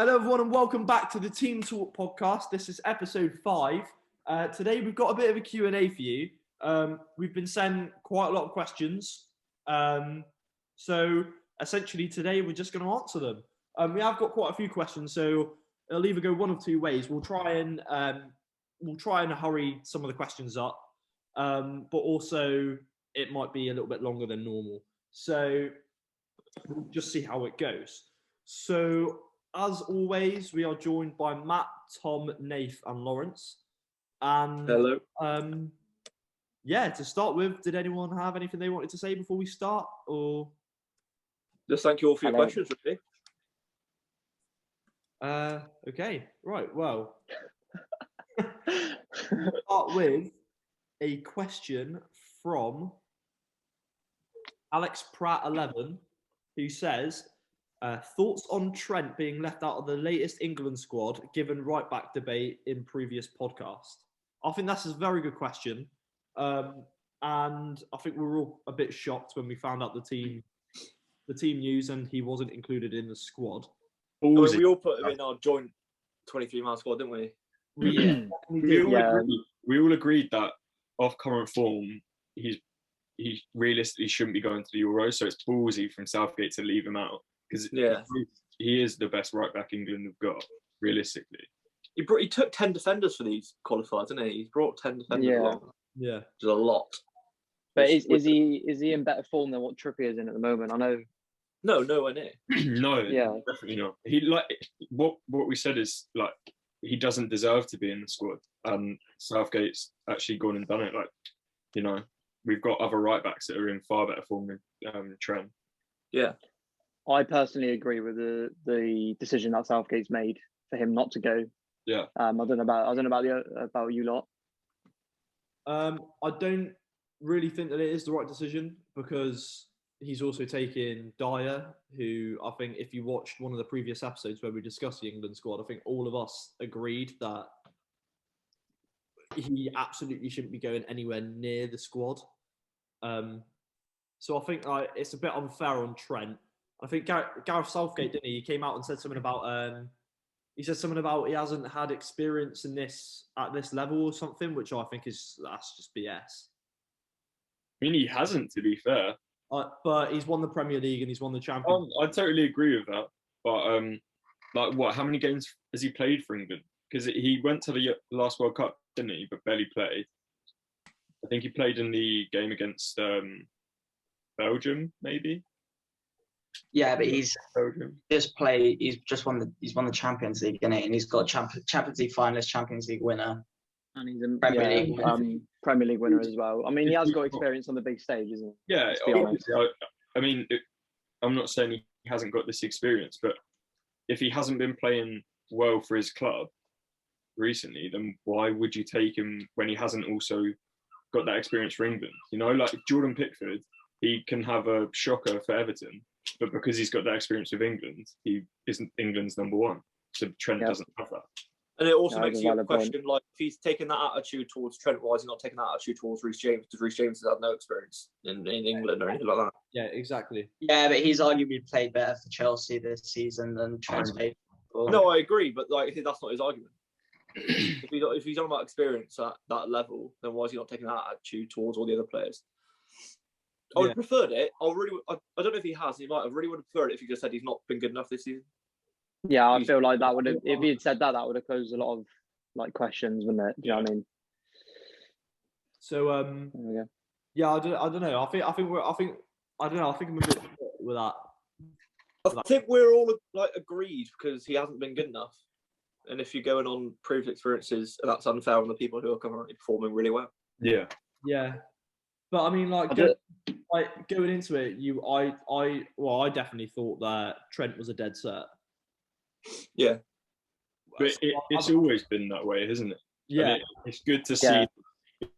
Hello everyone and welcome back to the Team Talk podcast. This is episode 5. Today we've got a bit of a Q&A for you. We've been sent quite a lot of questions. So essentially today we're just going to answer them. We have got quite a few questions, so it'll either go one of two ways. We'll try and hurry some of the questions up, but also it might be a little bit longer than normal. So we'll just see how it goes. So as always, we are joined by Matt, Tom, Nath, and Lawrence. And hello. To start with, did anyone have anything they wanted to say before we start, or just thank you all for your questions, really? Okay, right. Well, we'll start with a question from Alex Pratt 11, who says, thoughts on Trent being left out of the latest England squad, given right back debate in previous podcast? I think that's a very good question. And I think we were all a bit shocked when we found out the team news and he wasn't included in the squad. We all put him in our joint 23-man squad, didn't we? We all agreed that off current form, he realistically shouldn't be going to the Euros, so it's ballsy from Southgate to leave him out. Because he is the best right back England have got, realistically. He took 10 defenders for these qualifiers, didn't he? He's brought 10 defenders along. Yeah. Which is a lot. But is he in better form than what Trippier is in at the moment? I know. No, nowhere near. No, definitely not. He what we said is he doesn't deserve to be in the squad. Southgate's actually gone and done it. We've got other right backs that are in far better form than Trent. Yeah. I personally agree with the decision that Southgate's made for him not to go. Yeah. I don't know about you lot. I don't really think that it is the right decision, because he's also taken Dyer, who I think if you watched one of the previous episodes where we discussed the England squad, I think all of us agreed that he absolutely shouldn't be going anywhere near the squad. So I think it's a bit unfair on Trent. I think Gareth Southgate, didn't he? He came out and said something about he hasn't had experience in this at this level or something, which I think that's just BS. I mean, he hasn't, to be fair. But he's won the Premier League and he's won the Champions League. I totally agree with that. But how many games has he played for England? Because he went to the last World Cup, didn't he? But barely played. I think he played in the game against Belgium, maybe. Yeah, but he's just won the Champions League, isn't it? And he's got Champions League finalist, Champions League winner, and he's a Premier League winner as well. I mean, he has got experience on the big stage, isn't he? Yeah, I mean, I'm not saying he hasn't got this experience, but if he hasn't been playing well for his club recently, then why would you take him when he hasn't also got that experience for England? Like Jordan Pickford, he can have a shocker for Everton, but because he's got that experience with England, he isn't England's number one. So Trent doesn't have that. And it also makes you question, if he's taking that attitude towards Trent, why is he not taking that attitude towards Reece James? Because Reece James has had no experience in England or anything like that. Yeah, exactly. Yeah, but he's arguably played better for Chelsea this season than Trent's played for. No, I agree, but that's not his argument. if he's on about experience at that level, then why is he not taking that attitude towards all the other players? I would have preferred it. I don't know if he has. He might have. Really would have preferred it if he just said he's not been good enough this season. Yeah, I feel like that would have. If he had said that would have closed a lot of questions, wouldn't it? Do you know what I mean? So I don't know. I think I'm a bit with that. I think we're all agreed because he hasn't been good enough. And if you're going on previous experiences, that's unfair on the people who are currently performing really well. Yeah. Yeah. But I mean, going into it, I definitely thought that Trent was a dead cert. Yeah. But it's always been that way, isn't it? Yeah. It's good to see. Yeah.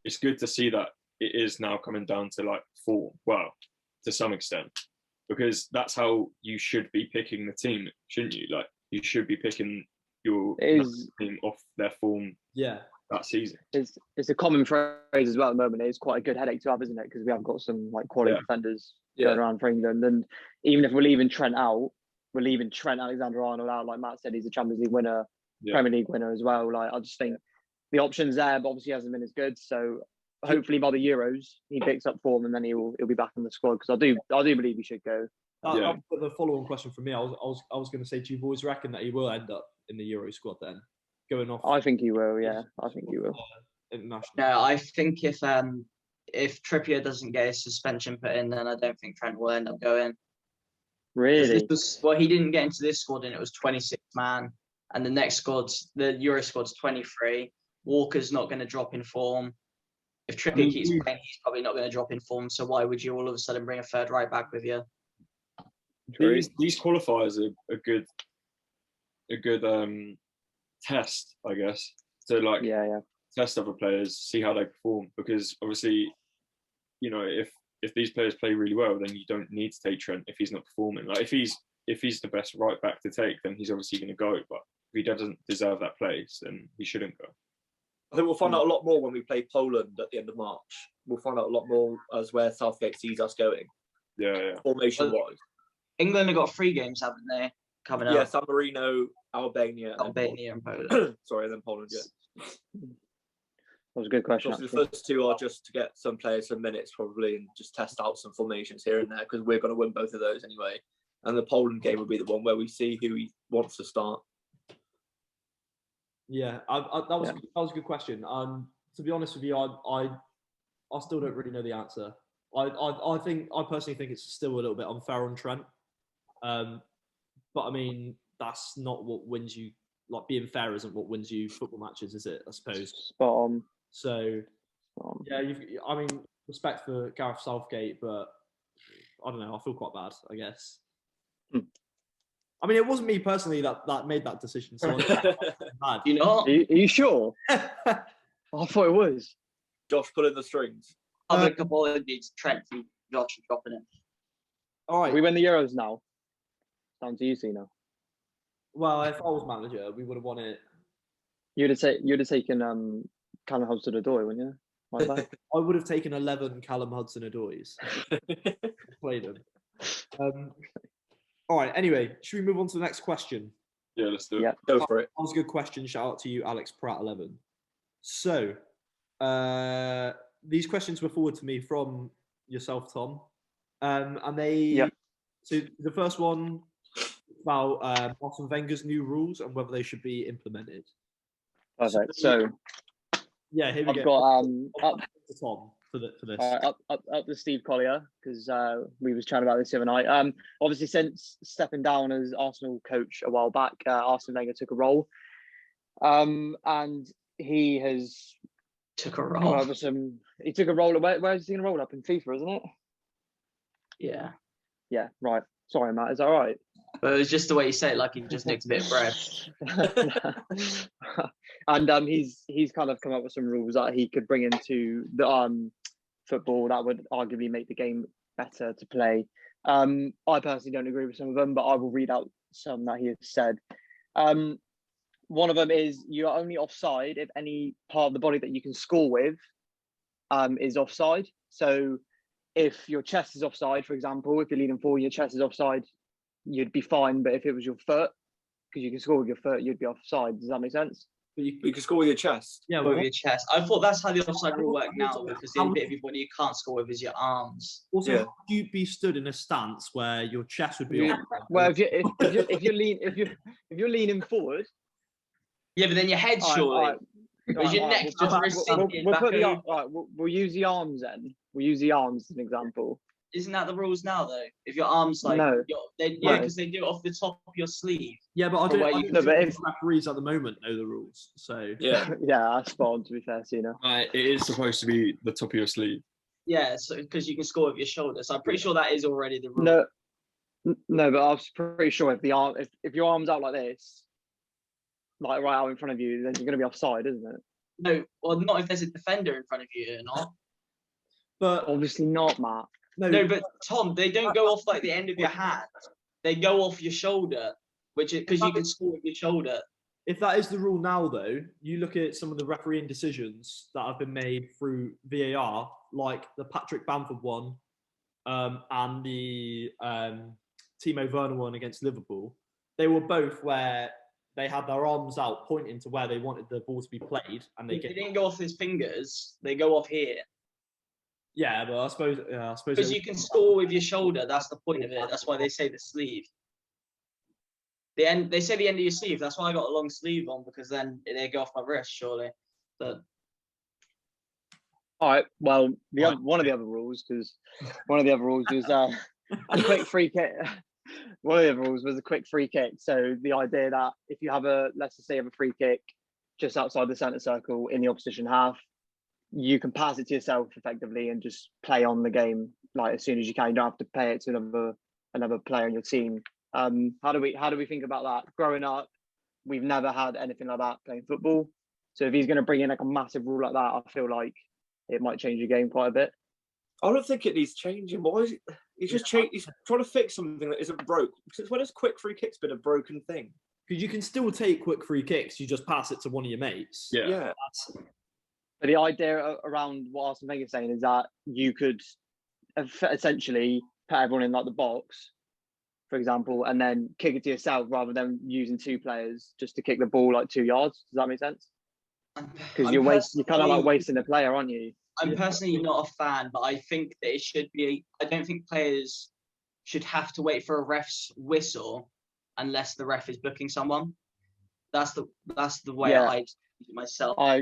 It's good to see that it is now coming down to form. Well, to some extent, because that's how you should be picking the team, shouldn't you? You should be picking your team off their form. Yeah. That season. It's a common phrase as well at the moment. It's quite a good headache to have, isn't it? Because we have got some quality defenders going around for England, and even if we're leaving Trent out, we're leaving Trent Alexander-Arnold out. Like Matt said, he's a Champions League winner, Yeah. Premier League winner as well. Like I just think the options there, but obviously he hasn't been as good. So hopefully by the Euros he picks up form and then he'll be back in the squad because I do believe he should go. That was the follow-on question from me. I was going to say, do you boys reckon that he will end up in the Euro squad then, going off? I think he will. Yeah, I think he will. International. No, I think if Trippier doesn't get his suspension put in, then I don't think Trent will end up going. Really? He didn't get into this squad and it was 26 man, and the next squad's the Euro squad's 23. Walker's not going to drop in form. If Trippier keeps playing, he's probably not going to drop in form. So why would you all of a sudden bring a third right back with you? These qualifiers are a good test, I guess, to like test other players, see how they perform. Because obviously, you know, if these players play really well, then you don't need to take Trent if he's not performing. Like if he's the best right back to take, then he's obviously going to go. But if he doesn't deserve that place, then he shouldn't go. I think we'll find out a lot more when we play Poland at the end of March. We'll find out a lot more as where Southgate sees us going. Yeah. Formation-wise. England have got 3 games, haven't they? Coming up. Yeah, San Marino, Albania, and Poland. Sorry, and then Poland. Yeah. That was a good question. The first 2 are just to get some players some minutes probably and just test out some formations here and there because we're going to win both of those anyway. And the Poland game will be the one where we see who he wants to start. Yeah, that was a good question. To be honest with you, I still don't really know the answer. I personally think it's still a little bit unfair on Trent. But I mean, that's not what wins you. Like being fair isn't what wins you football matches, is it? I suppose. Spot on. So, yeah, I mean, respect for Gareth Southgate, but I don't know. I feel quite bad, I guess. I mean, it wasn't me personally that made that decision. So bad. You know? Are you sure? I thought it was. Josh pulling the strings. Public apologies, Trent, for Josh dropping it. All right. We win the Euros now. Down to you, Cena. Well, if I was manager, we would have won it. You'd have taken Callum Hudson-Odoi, wouldn't you? Like that. I would have taken 11 Callum Hudson-Odois. Played them. All right. Anyway, should we move on to the next question? Yeah, let's do it. Yeah. Go for it. That was a good question. Shout out to you, Alex Pratt 11. So, these questions were forwarded to me from yourself, Tom, and they. Yep. So the first one about Arsene Wenger's new rules and whether they should be implemented. Perfect. So yeah, here we I've go. got up to Tom for this. up to Steve Collier because we was chatting about this the other night. Obviously, since stepping down as Arsenal coach a while back, Arsene Wenger took a role, and he has took a role. He took a role. Where is he going to roll up in FIFA? Isn't it? Yeah. Yeah. Right. Sorry, Matt. Is that all right? But it was just the way you say it, like he just nicked a bit of bread. And he's kind of come up with some rules that he could bring into the football that would arguably make the game better to play. I personally don't agree with some of them, but I will read out some that he has said. One of them is you are only offside if any part of the body that you can score with is offside. So if your chest is offside, for example, if you're leaning forward, your chest is offside, you'd be fine. But if it was your foot, because you can score with your foot, you'd be offside. Does that make sense? But you can score with your chest. Yeah, with your chest. I thought that's how the offside rule works now, because the only bit of your body you can't score with is your arms. Also, how would you be stood in a stance where your chest would be? Well, if you're leaning forward. Yeah, but then your head surely. Because your neck just receded back over. We'll use the arms then. We'll use the arms as an example. Isn't that the rules now, though? If your arms like, no. Because they do it off the top of your sleeve. Yeah, but I don't but if referees at the moment know the rules. So yeah, that's spot on. To be fair, Cena. It is supposed to be the top of your sleeve. Yeah, so because you can score with your shoulder. So I'm pretty sure that is already the rule. No, but I was pretty sure if your arm's out like this, like right out in front of you, then you're going to be offside, isn't it? No, well, not if there's a defender in front of you, or not. But obviously not, Matt. No, but Tom, they don't go off like the end of your hand. They go off your shoulder, which is because you can score with your shoulder. If that is the rule now, though, you look at some of the refereeing decisions that have been made through VAR, like the Patrick Bamford one, and the Timo Werner one against Liverpool, they were both where they had their arms out pointing to where they wanted the ball to be played, and They didn't go off his fingers. They go off here. Yeah, but I suppose Because you can score with your shoulder. That's the point of it. That's why they say the sleeve. They say the end of your sleeve. That's why I got a long sleeve on, because then they go off my wrist, surely. But all right. Well, one of the other rules was a quick free kick. One of the other rules was a quick free kick. So the idea that if you have let's just say, a free kick just outside the centre circle in the opposition half, you can pass it to yourself effectively and just play on the game like as soon as you can. You don't have to play it to another player on your team. How do we think about that? Growing up, we've never had anything like that playing football. So if he's going to bring in like a massive rule like that, I feel like it might change the game quite a bit. I don't think it needs changing. Why is it? He's just he's trying to fix something that isn't broke. Since when has quick free kicks been a broken thing? Because you can still take quick free kicks, you just pass it to one of your mates. Yeah. But the idea around what Arsene Wenger's saying is that you could essentially put everyone in like the box, for example, and then kick it to yourself rather than using two players just to kick the ball like 2 yards. Does that make sense? Because you're kind of like wasting a player, aren't you? I'm personally not a fan, but I think that it should be. I don't think players should have to wait for a ref's whistle unless the ref is booking someone. That's the way I do it myself. I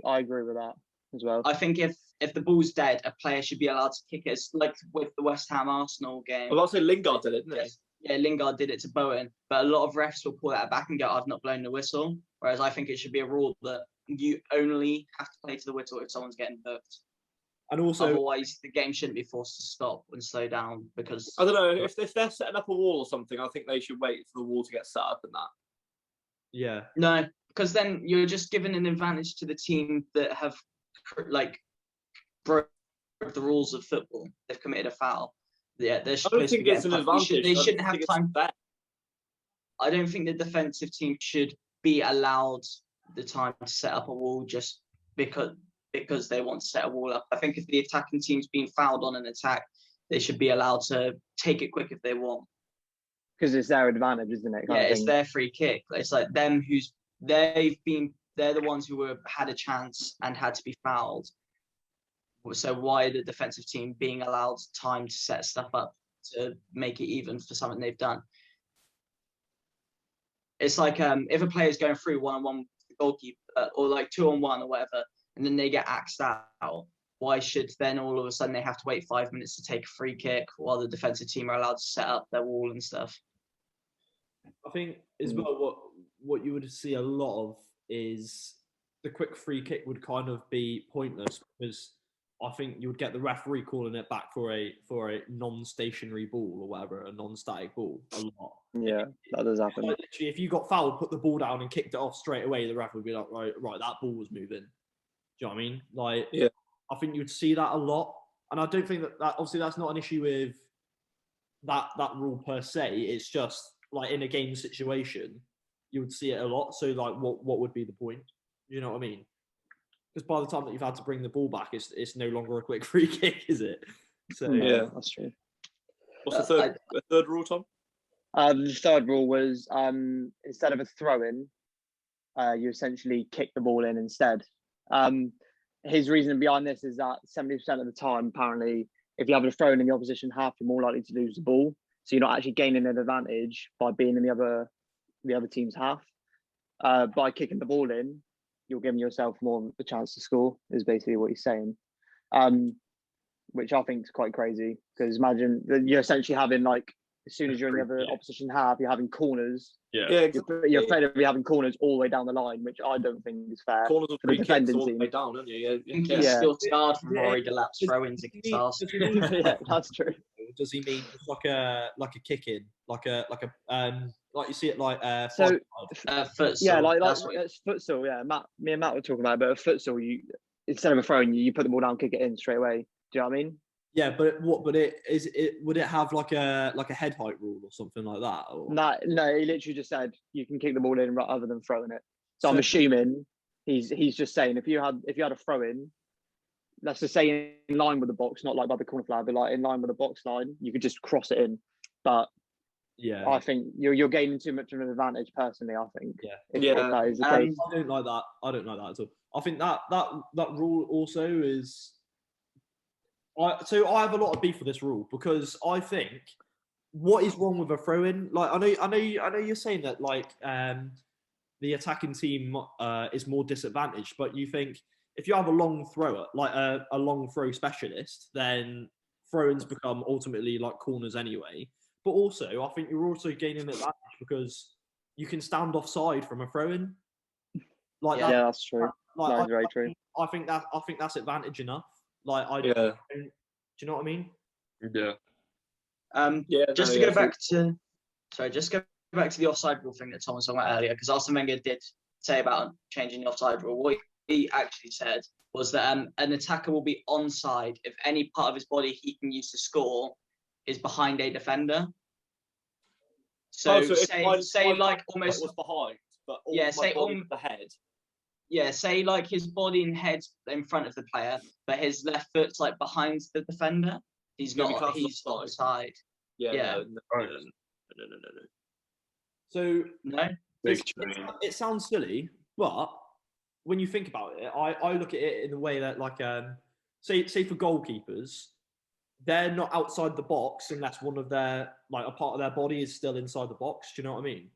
agree with that as well. I think if the ball's dead, a player should be allowed to kick it. It's like with the West Ham Arsenal game. Well, also Lingard did it, didn't he? Yeah, Lingard did it to Bowen, but a lot of refs will pull that back and go, "I've not blown the whistle." Whereas I think it should be a rule that you only have to play to the whistle if someone's getting booked. And also, otherwise, the game shouldn't be forced to stop and slow down because I don't know if they're setting up a wall or something. I think they should wait for the wall to get set up and that. Yeah. No, because then you're just giving an advantage to the team that have like broke the rules of football. They've committed a foul. Yeah, they're I don't think it's an advantage. They shouldn't have time. Fair. I don't think the defensive team should be allowed the time to set up a wall just because they want to set a wall up. I think if the attacking team's being fouled on an attack, they should be allowed to take it quick if they want. Because it's their advantage, isn't it? Yeah, it's their free kick. It's like them they're the ones who had a chance and had to be fouled. So why are the defensive team being allowed time to set stuff up to make it even for something they've done? It's like if a player's going through 1-on-1 with the goalkeeper or like 2-on-1 or whatever, and then they get axed out, why should then all of a sudden they have to wait 5 minutes to take a free kick while the defensive team are allowed to set up their wall and stuff? I think as well what you would see a lot of is the quick free kick would kind of be pointless because I think you would get the referee calling it back for a non-stationary ball or whatever, a non-static ball a lot. Yeah, that does happen. Like, literally, if you got fouled, put the ball down and kicked it off straight away, the ref would be like, right, that ball was moving. Do you know what I mean? Like, yeah. I think you'd see that a lot. And I don't think that obviously that's not an issue with that rule per se. It's just like in a game situation, you would see it a lot. So like, what would be the point? You know what I mean? Because by the time that you've had to bring the ball back, it's no longer a quick free kick, is it? So yeah, that's true. What's the third rule, Tom? The third rule was instead of a throw-in, you essentially kick the ball in instead. His reasoning behind this is that 70% of the time, apparently, if you have a throw-in in the opposition half, you're more likely to lose the ball. So you're not actually gaining an advantage by being in the other team's half. By kicking the ball in, you're giving yourself more of a chance to score, is basically what he's saying. Which I think is quite crazy, because imagine that you're essentially having, like, as soon as you're in the other opposition half, you're having corners. Yeah, exactly. You're afraid of having corners all the way down the line, which I don't think is fair. Corners or free kicks all the way down, don't you? He's still scarred from Rory Delap's throw-ins against Arsenal. Yeah, that's true. Does he mean just like a kick in, like you see it like futsal? Yeah, like futsal. Yeah, me and Matt were talking about it, but a futsal, you instead of a throw, you put the ball down, kick it in straight away. Do you know what I mean? Yeah, but would it have like a head height rule or something like that? Or? No, he literally just said you can kick the ball in other than throwing it. So I'm assuming he's just saying if you had a throw in, let's just say in line with the box, not like by the corner flag, but like in line with the box line, you could just cross it in. But Yeah. I think you're gaining too much of an advantage. Personally, I think. Yeah. If that is the case. I don't like that. I don't like that at all. I think that rule also is. So I have a lot of beef with this rule because I think what is wrong with a throw-in? Like I know you're saying that like the attacking team is more disadvantaged, but you think if you have a long thrower, like a long throw specialist, then throw-ins become ultimately like corners anyway. But also, I think you're also gaining an advantage because you can stand offside from a throw-in. Like Yeah, that's true. Like, That's very true. I think that's advantage enough. Like do you know what I mean? Yeah. Just to go back to the offside rule thing that Tom was talking about earlier, because Arsene Wenger did say about changing the offside rule. What he actually said was that an attacker will be onside if any part of his body he can use to score is behind a defender. So, say like almost was behind, but say the head. Yeah, say like his body and head in front of the player, but his left foot's like behind the defender. He's not. He's offside. Yeah. No. So no, it sounds silly, but when you think about it, I look at it in the way that like say for goalkeepers, they're not outside the box unless one of their like a part of their body is still inside the box. Do you know what I mean?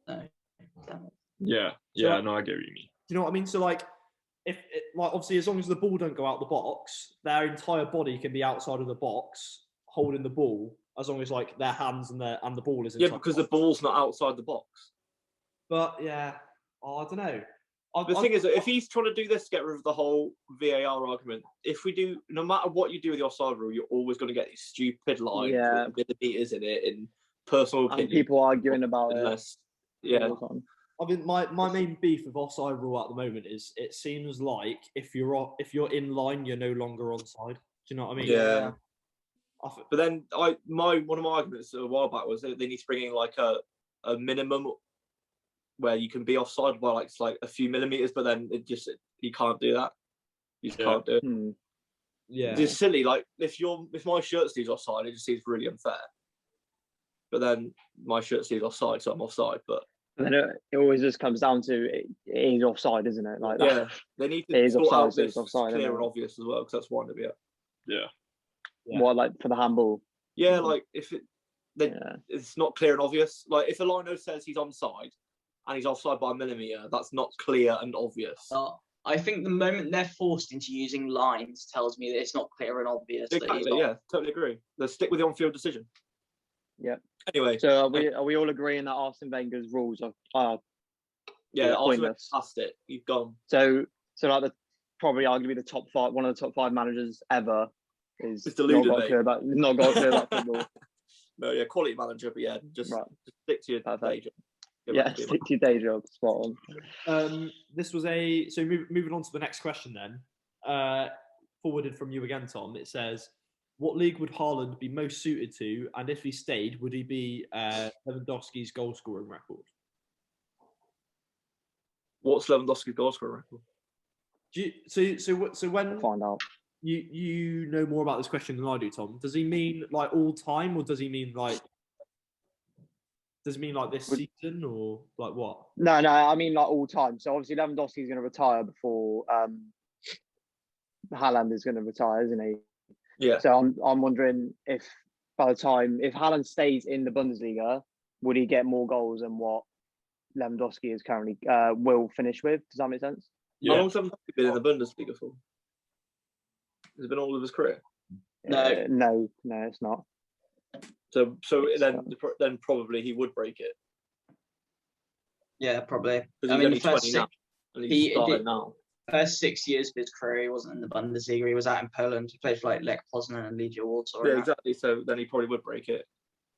No. Yeah. So, No, I get what you mean. Do you know what I mean? So like, if like obviously as long as the ball don't go out the box, their entire body can be outside of the box holding the ball, as long as like their hands and the ball is inside. Yeah, because the ball's not outside the box. But yeah, I don't know. The thing is, if he's trying to do this to get rid of the whole VAR argument, if we do, no matter what you do with the offside rule, you're always going to get these stupid lines with millimeters in it in personal opinion. And people arguing about it. Yeah. I mean, my main beef with offside rule at the moment is it seems like if you're in line, you're no longer onside. Do you know what I mean? Yeah. But then one of my arguments a while back was they need to bring in like a minimum where you can be offside by like a few millimeters, but then you can't do that. You just can't do it. Yeah, it's just silly. Like if my shirt sleeve's offside, it just seems really unfair. But then my shirt sleeve's offside, so I'm offside. But then it always just comes down to it is offside, isn't it? Like that. They need to sort offside, out this offside, clear and obvious as well, because that's one to be. Yeah. What, like for the handball? Yeah, like if it's not clear and obvious. Like if a lino says he's onside and he's offside by a millimeter, that's not clear and obvious. I think the moment they're forced into using lines tells me that it's not clear and obvious. Exactly. Yeah, totally agree. Let's stick with the on-field decision. Yeah. Anyway, so are we all agreeing that Arsene Wenger's rules are Arsene passed it. He's gone. So like probably arguably the top five, one of the top five managers ever is deluded, not got to clear about football. No, yeah, quality manager, but yeah, just stick to your day job. Yeah, stick to your day job. Spot on. This was moving on to the next question then. Forwarded from you again, Tom. It says, what league would Haaland be most suited to, and if he stayed, would he be Lewandowski's goal scoring record? What's Lewandowski's goal scoring record? So when I'll find out. You know more about this question than I do, Tom. Does he mean like all time, or does he mean like this season, or like what? No, I mean like all time. So obviously Lewandowski is going to retire before Haaland is going to retire, isn't he? Yeah. So I'm wondering if Haaland stays in the Bundesliga, would he get more goals than what Lewandowski is currently will finish with? Does that make sense? Yeah. How long has Lewandowski been in the Bundesliga for? Has it been all of his career? No, it's not. So then probably he would break it. Yeah, probably. I mean, he's starting now. First 6 years of his career, he wasn't in the Bundesliga. He was out in Poland. He played for like Lech Poznan and Legia Warsaw. Yeah, exactly. So then he probably would break it.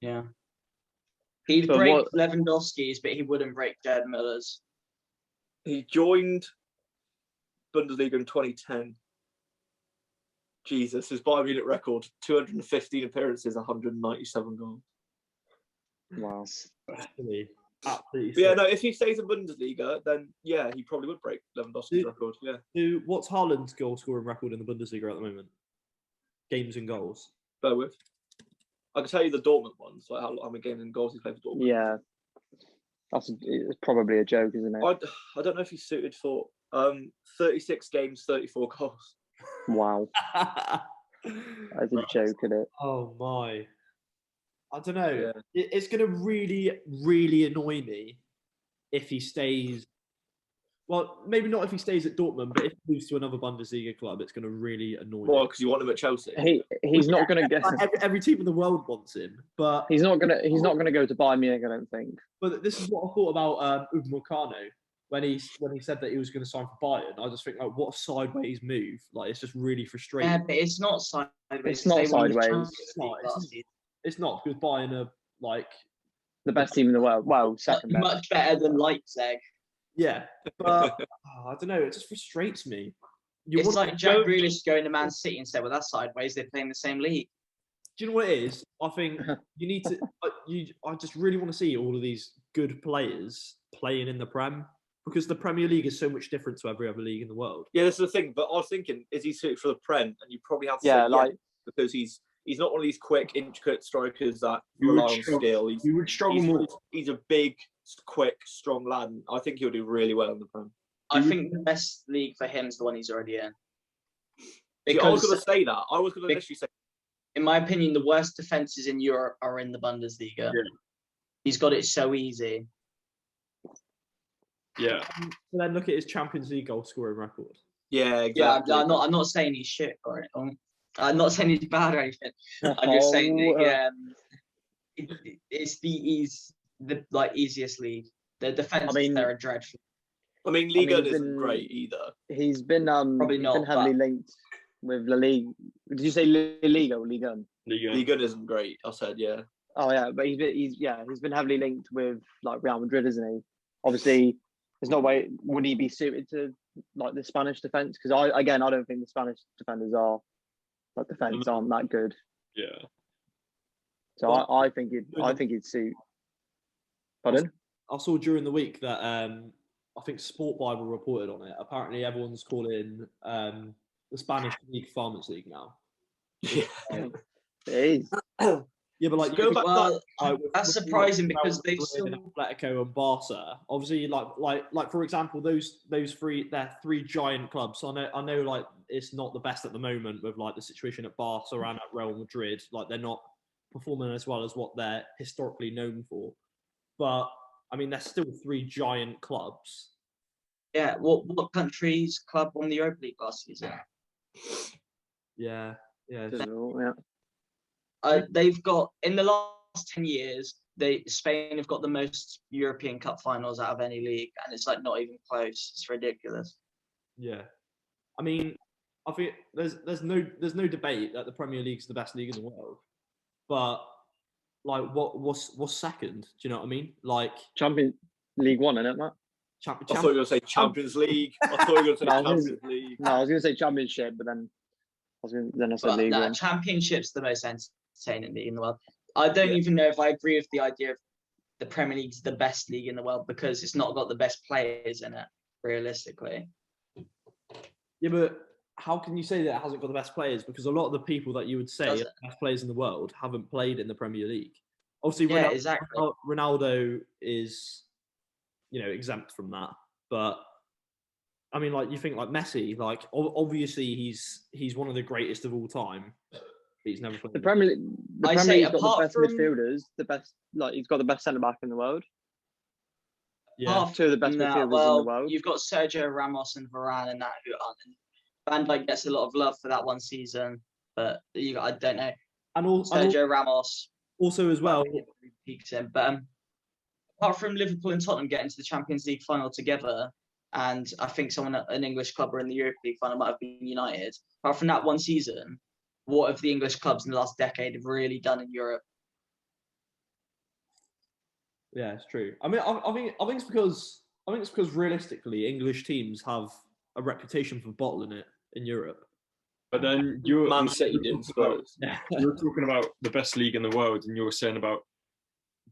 Yeah. He'd break Lewandowski's, but he wouldn't break Gerd Müller's. He joined Bundesliga in 2010. Jesus, his Bayern Munich record: 215 appearances, 197 goals. Wow. Absolutely. Yeah, no. If he stays in Bundesliga, then yeah, he probably would break Lewandowski's record. Yeah. So what's Haaland's goal scoring record in the Bundesliga at the moment? Games and goals. Bear with. I can tell you the Dortmund ones, like how many games and goals he's played for Dortmund. Yeah, it's probably a joke, isn't it? I don't know if he's suited for 36 games, 34 goals. Wow, that's a joke, isn't it? Oh my. I don't know. Yeah. It's going to really, really annoy me if he stays. Well, maybe not if he stays at Dortmund, but if he moves to another Bundesliga club, it's going to really annoy me. Well, because you want him at Chelsea. He's not going to get. Like, every team in the world wants him, but He's not going to go to Bayern Munich, I don't think. But this is what I thought about Upamecano when he said that he was going to sign for Bayern. I just think, like, what a sideways move! Like, it's just really frustrating. Yeah, but it's not sideways. It's not They won the sideways. Champions League last season. It's not because Bayern are like The best team in the world. Well, second best. Much better than Leipzig. yeah, but I don't know. It just frustrates me. You It's want- like Jack Grealish going to Man City and said, "Well, that's sideways. They play in the same league." Do you know what it is? I think you need to. I just really want to see all of these good players playing in the Prem because the Premier League is so much different to every other league in the world. Yeah, that's the thing. But I was thinking, is he suited for the Prem? And you probably have to Yeah, say like because he's not one of these quick, intricate strikers that You would rely on struggle- skill. You would struggle more. He's a big, quick, strong lad. And I think he'll do really well in the Prem. I think the best league for him is the one he's already in. See, I was going Because, to say that. I was going to literally say. in my opinion, the worst defenses in Europe are in the Bundesliga. Yeah. He's got it so easy. Yeah, So then look at his Champions League goal scoring record. Yeah, Yeah, exactly. I'm not saying he's shit or anything. I'm not saying he's bad or anything. I'm just saying that, it's the easiest league. The defense there are dreadful. I mean, Liga he's isn't been- great either. he's been Probably he's not, been heavily but- linked with La Liga. Did you say La Liga or Liga? Liga. Liga isn't great. I said, yeah. Oh yeah, but he's been heavily linked with like Real Madrid, isn't he? Obviously, there's no way would he be suited to like the Spanish defense because I don't think the Spanish defenders are like defense aren't that good. Yeah, So Well, I think he'd suit. Pardon? I saw during the week that I think Sport Bible reported on it. Apparently, everyone's calling the Spanish league Farmers League now. Yeah. It is. Yeah, but like Go back- Well, with- that's with surprising Real because they've Madrid and still. Atletico and Barca. Obviously, like for example, those three, they're three giant clubs. I know, like it's not the best at the moment with like the situation at Barca and at Real Madrid. Like they're not performing as well as what they're historically known for. But I mean, they're still three giant clubs. Yeah, what country's club won the Europa League last season? Yeah, yeah. Yeah. They've got in the last 10 years. Spain have got the most European Cup finals out of any league, and it's like not even close. It's ridiculous. Yeah, I mean, I think there's no debate that the Premier League's the best league in the world, but like what's second? Do you know what I mean? Like Champions League One, isn't it, Matt? I thought you were going to say Champions League. I thought you were going to say No, I was Champions League. No, I was going to say Championship, but then I said But League no, One. Championship's the most entertaining league in the world. I don't even know if I agree with the idea of the Premier League's the best league in the world because it's not got the best players in it, realistically. Yeah, but how can you say that it hasn't got the best players? Because a lot of the people that you would say are Does the it? best players in the world haven't played in the Premier League. Obviously, Yeah, exactly. Ronaldo is, exempt from that. But I mean, like you think like Messi, like obviously he's one of the greatest of all time. But he's never played. The Premier I say League's got the apart best from- midfielders, he's got the best centre back in the world. Yeah, Half- Two of the best Nah, midfielders in well, the world. you've got Sergio Ramos and Varane and that who aren't. Van Dijk gets a lot of love for that one season, but I don't know. and Sergio Ramos also as well. peaks in. But apart from Liverpool and Tottenham getting to the Champions League final together, and I think an English club were in the Europa League final might have been United. Apart from that one season, what have the English clubs in the last decade have really done in Europe? Yeah, it's true. I mean, I think it's because realistically, English teams have a reputation for bottling it in Europe. but then you're Man City didn't Spurs. Yeah, you're talking about the best league in the world, and you're saying about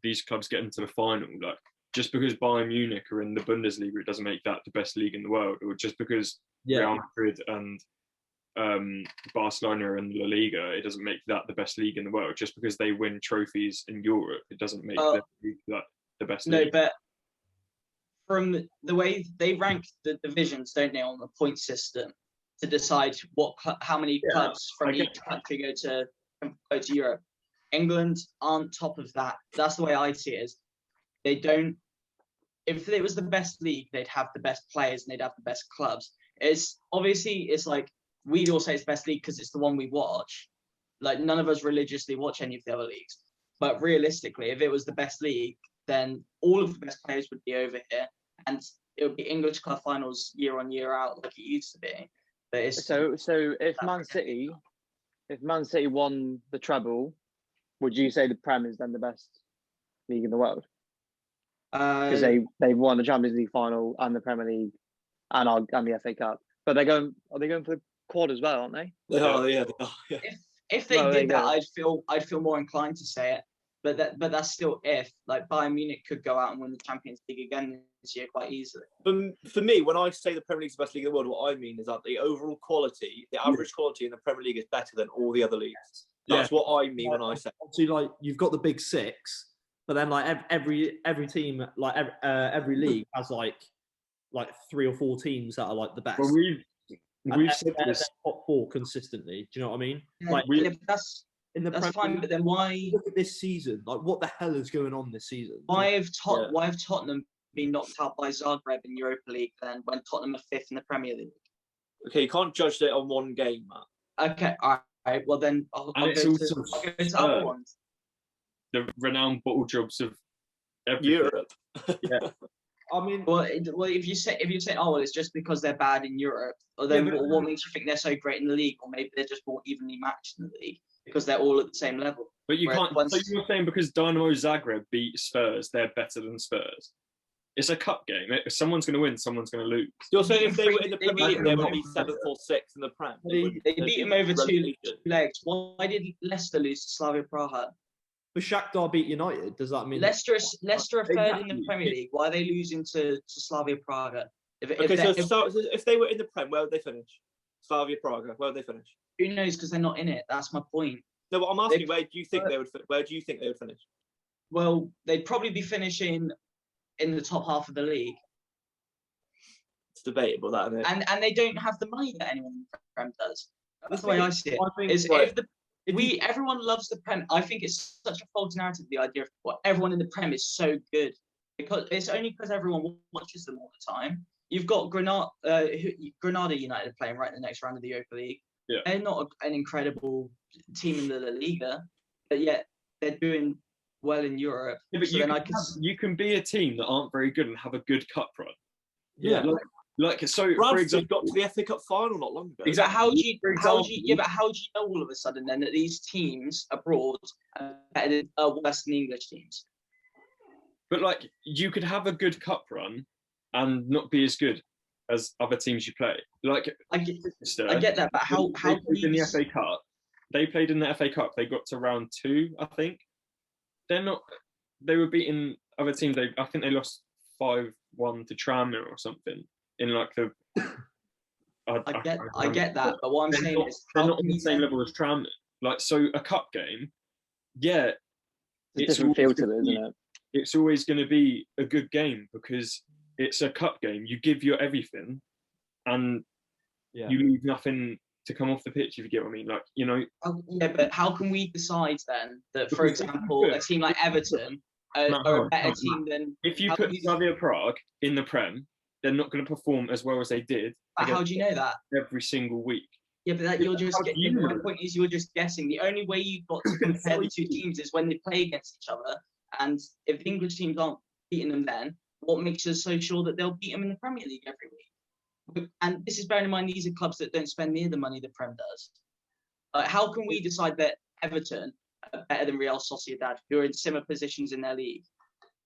these clubs getting to the final. Like just because Bayern Munich are in the Bundesliga, it doesn't make that the best league in the world, or just because yeah. Real Madrid and Barcelona and La Liga, it doesn't make that the best league in the world. Just because they win trophies in Europe, it doesn't make the league the best No, league. but from the way they rank the divisions, don't they, on the point system to decide how many clubs from each country go to Europe. England aren't top of that. That's the way I see it. Is they don't. If it was the best league, they'd have the best players and they'd have the best clubs. It's like we all say it's the best league because it's the one we watch. Like none of us religiously watch any of the other leagues. But realistically, if it was the best league, then all of the best players would be over here, and it would be English club finals year on year out like it used to be. But it's so if Man City won the treble, would you say the Prem is then the best league in the world? Because they've won the Champions League final and the Premier League and the FA Cup. But are they going for the quad as well, aren't they? They are, yeah. If they did that, I'd feel more inclined to say it. But that's still if. Like Bayern Munich could go out and win the Champions League again this year quite easily. For me, when I say the Premier League is the best league in the world, what I mean is that the overall quality, the average quality in the Premier League is better than all the other leagues. That's what I mean when I say. Obviously, like you've got the big six, but then like every team, like every league has like 3 or 4 teams that are like the best. Well, we've said they're this. top 4 consistently. Do you know what I mean? Yeah, Like that's in the that's Premier fine. League, But then why look at this season? Like what the hell is going on this season? have Tottenham been knocked out by Zagreb in Europa League then when Tottenham are 5th in the Premier League? Okay, you can't judge it on one game, Matt. Okay, all right. Well then I'll go to other ones. The renowned bottle jobs of everything. Europe. Yeah. I mean, Well, if you say, oh, well, it's just because they're bad in Europe, or then what makes you think they're so great in the league, or maybe they're just more evenly matched in the league because they're all at the same level. But you Whereas can't. So you're saying because Dynamo Zagreb beat Spurs, they're better than Spurs? It's a cup game. If someone's going to win, someone's going to lose. You're saying if they were in the They Premier beat League, they them. would be 7th or 6th in the Prem. They beat them over 2 legs. Why did Leicester lose to Slavia Praha? but Shakhtar beat United. Does that mean Leicester are 3rd in the Exactly. Premier League. Why are they losing to Slavia Praha? If they were in the Prem, where would they finish? Slavia Praga, where would they finish? Who knows? Because they're not in it. That's my point. No, but I'm asking you, where do you think they would finish? Well, they'd probably be finishing in the top half of the league, It's debatable, that, isn't it? and they don't have the money that anyone in the Prem does. That's the way I see it. I think, Is like, everyone loves the Prem. I think it's such a false narrative, the idea of everyone in the Prem is so good, because it's only because everyone watches them all the time. You've got Granada United playing right in the next round of the Europa League. Yeah. They're not an incredible team in the La Liga, but yet they're doing well in Europe. Yeah, but So then you can be a team that aren't very good and have a good cup run. yeah. Like so, for Bradford example, got to the FA Cup final not long ago. But how do you know example- all of a sudden then that these teams abroad are better than Western English teams? but like you could have a good cup run and not be as good as other teams you play. Like I get Manchester, that, but how they can played in the you FA Cup? They played in the FA Cup. They got to round 2, I think. They were beating other teams. I think they lost 5-1 to Tranmere or something in like the. I get that, but what I'm saying is they're not can on the you same then- level as Tranmere. Like so, a cup game, yeah, It's a different feel always to it, gonna isn't it? It's always going to be a good game because it's a cup game. You give your everything, and Yeah. you leave nothing to come off the pitch. If you get what I mean, like Yeah, but how can we decide then that, for Because they're example, good. a team like Everton are a better team than? if you how put can you- Slavia Prague in the Prem, they're not going to perform as well as they did But how do you know that? every single week. Yeah, but that you're just How do getting. you My know? point is, you're just guessing. The only way you've got to compare the two teams is when they play against each other. And if the English teams aren't beating them, then what makes us so sure that they'll beat them in the Premier League every week? And this is bearing in mind these are clubs that don't spend near the money the Prem does. How can we decide that Everton are better than Real Sociedad, who are in similar positions in their league?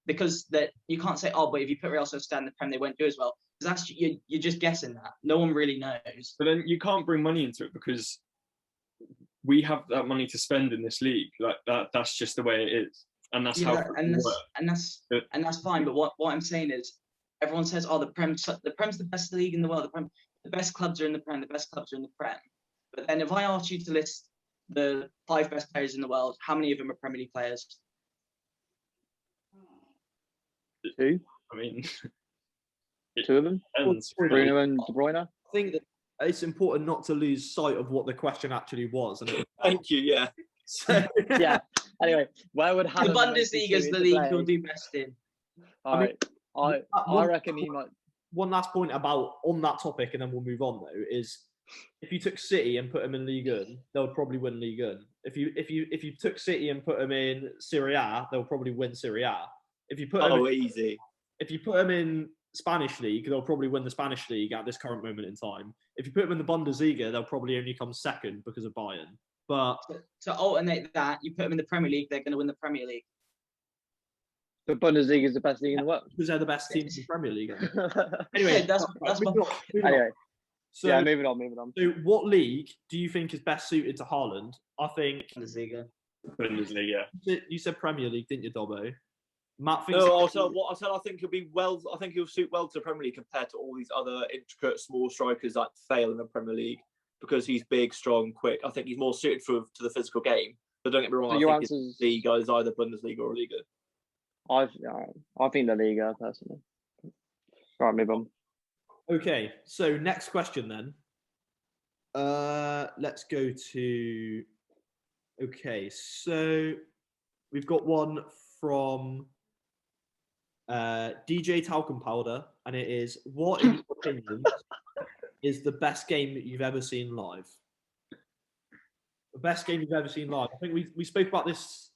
Because that you can't say, oh, but if you put Real Sociedad in the Prem, they won't do as well. Because that's you're just guessing that. No one really knows. But then you can't bring money into it because we have that money to spend in this league. Like that's just the way it is, and that's how and it works. that's fine. But what I'm saying is, everyone says, "Oh, the Prem's the best league in the world. The best clubs are in the Prem. The best clubs are in the Prem." But then if I asked you to list the 5 best players in the world, how many of them are Premier League players? 2. I mean, 2 of them. depends. Bruno and De Bruyne. I think that it's important not to lose sight of what the question actually was. And Thank you. Yeah. so, Yeah. Anyway, where would The Haaland be most Bundesliga is suited the to league play? he'll do best in. All right. I one- reckon he might. one last point about on that topic, and then we'll move on. Though, is if you took City and put them in Ligue 1, they'll probably win Ligue 1. If you took City and put them in Serie A, they'll probably win Serie A. If you put them Easy. if you put them in Spanish league, they'll probably win the Spanish league at this current moment in time. If you put them in the Bundesliga, they'll probably only come second because of Bayern. But To alternate that, you put them in the Premier League, they're going to win the Premier League. The Bundesliga is the best league in the world. because they're the best teams in the Premier League. Anyway, that's moving on, moving on. Anyway, So, yeah, moving on. so what league do you think is best suited to Haaland? I think Bundesliga. Bundesliga. you said Premier League, didn't you, Dobbo? Matt thinks No, I think he'll be well. I think he'll suit well to the Premier League compared to all these other intricate small strikers that fail in the Premier League because he's big, strong, quick. I think he's more suited to the physical game. But don't get me wrong, So I your think his answer's- league is either Bundesliga or Liga. I think the Liga personally. Right, move on. Okay, so next question then. Let's go to. Okay, so we've got one from DJ Talcum Powder, and it is: what, in your opinion, is the best game that you've ever seen live? The best game you've ever seen live. I think we spoke about this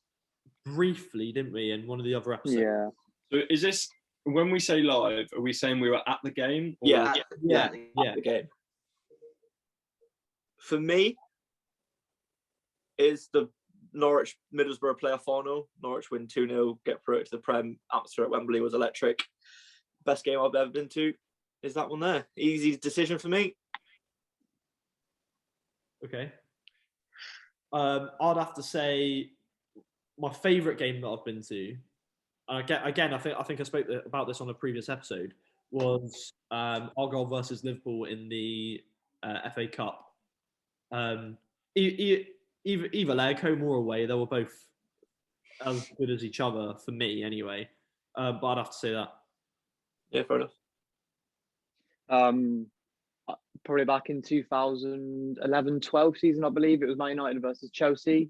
briefly, didn't we, in one of the other episodes? Yeah. So is this when we say live? Are we saying we were at the game? Or Yeah. Yeah. The game. For me, is the Norwich Middlesbrough playoff final. Norwich win 2-0, get through to the Prem. Atmosphere at Wembley was electric. Best game I've ever been to is that one there. Easy decision for me. Okay. I'd have to say my favourite game that I've been to, and again, I think I spoke about this on a previous episode, was Argyle versus Liverpool in the FA Cup. Either leg, home or away, they were both as good as each other for me, anyway. But I'd have to say that. Yeah, fair enough. Probably back in 2011-12 season, I believe it was Man United versus Chelsea.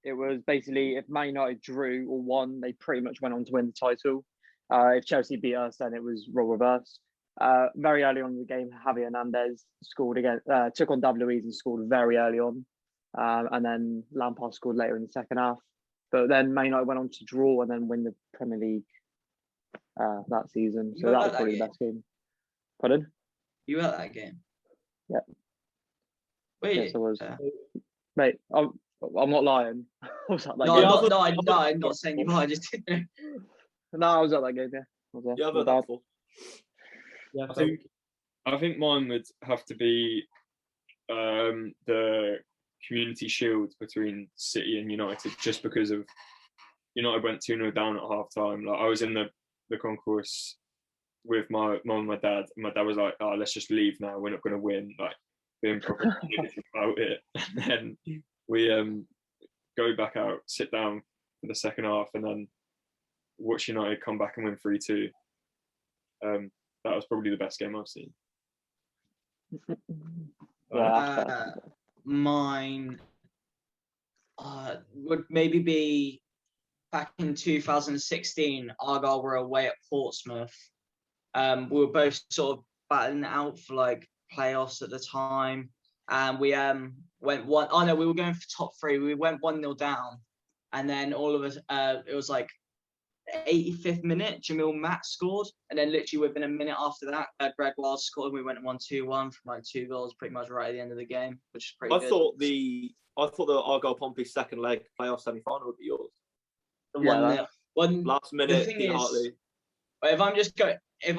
It was basically if Man United drew or won, they pretty much went on to win the title. If Chelsea beat us, then it was role reverse. Very early on in the game, Javi Hernandez scored again, took on David Luiz and scored very early on. And then Lampard scored later in the second half. But then Man United went on to draw and then win the Premier League that season. So that was probably the best game. Pardon? You were at that game? Yeah. Wait. Yes, I was. Mate, I'm not lying. I was at that No, game. I'm not saying you were. I just didn't know. No, I was at that game, yeah. I was there. Yeah, I've My heard that dad. before. Yeah, I think mine would have to be the Community Shield between City and United, just because of United went 2-0 down at half time. Like I was in the concourse with my mum and my dad. And my dad was like, "Oh, let's just leave now. We're not going to win." Like being proper about it. And then we go back out, sit down for the second half, and then watch United come back and win 3-2. That was probably the best game I've seen. Mine would maybe be back in 2016. Argyle were away at Portsmouth. We were both sort of battling it out for like playoffs at the time, and we went one. Oh no, we were going for top 3. We went 1-0 down, and then all of us. It was like 85th minute. Jamil Matt scored, and then literally within a minute after that, Greg Wild scored, and we went 1-2-1 from like 2 goals, pretty much right at the end of the game, which is pretty I good. thought the Argyle Pompey second leg playoff semi final would be yours. Yeah, Last minute, the thing Pete is, Hartley. if I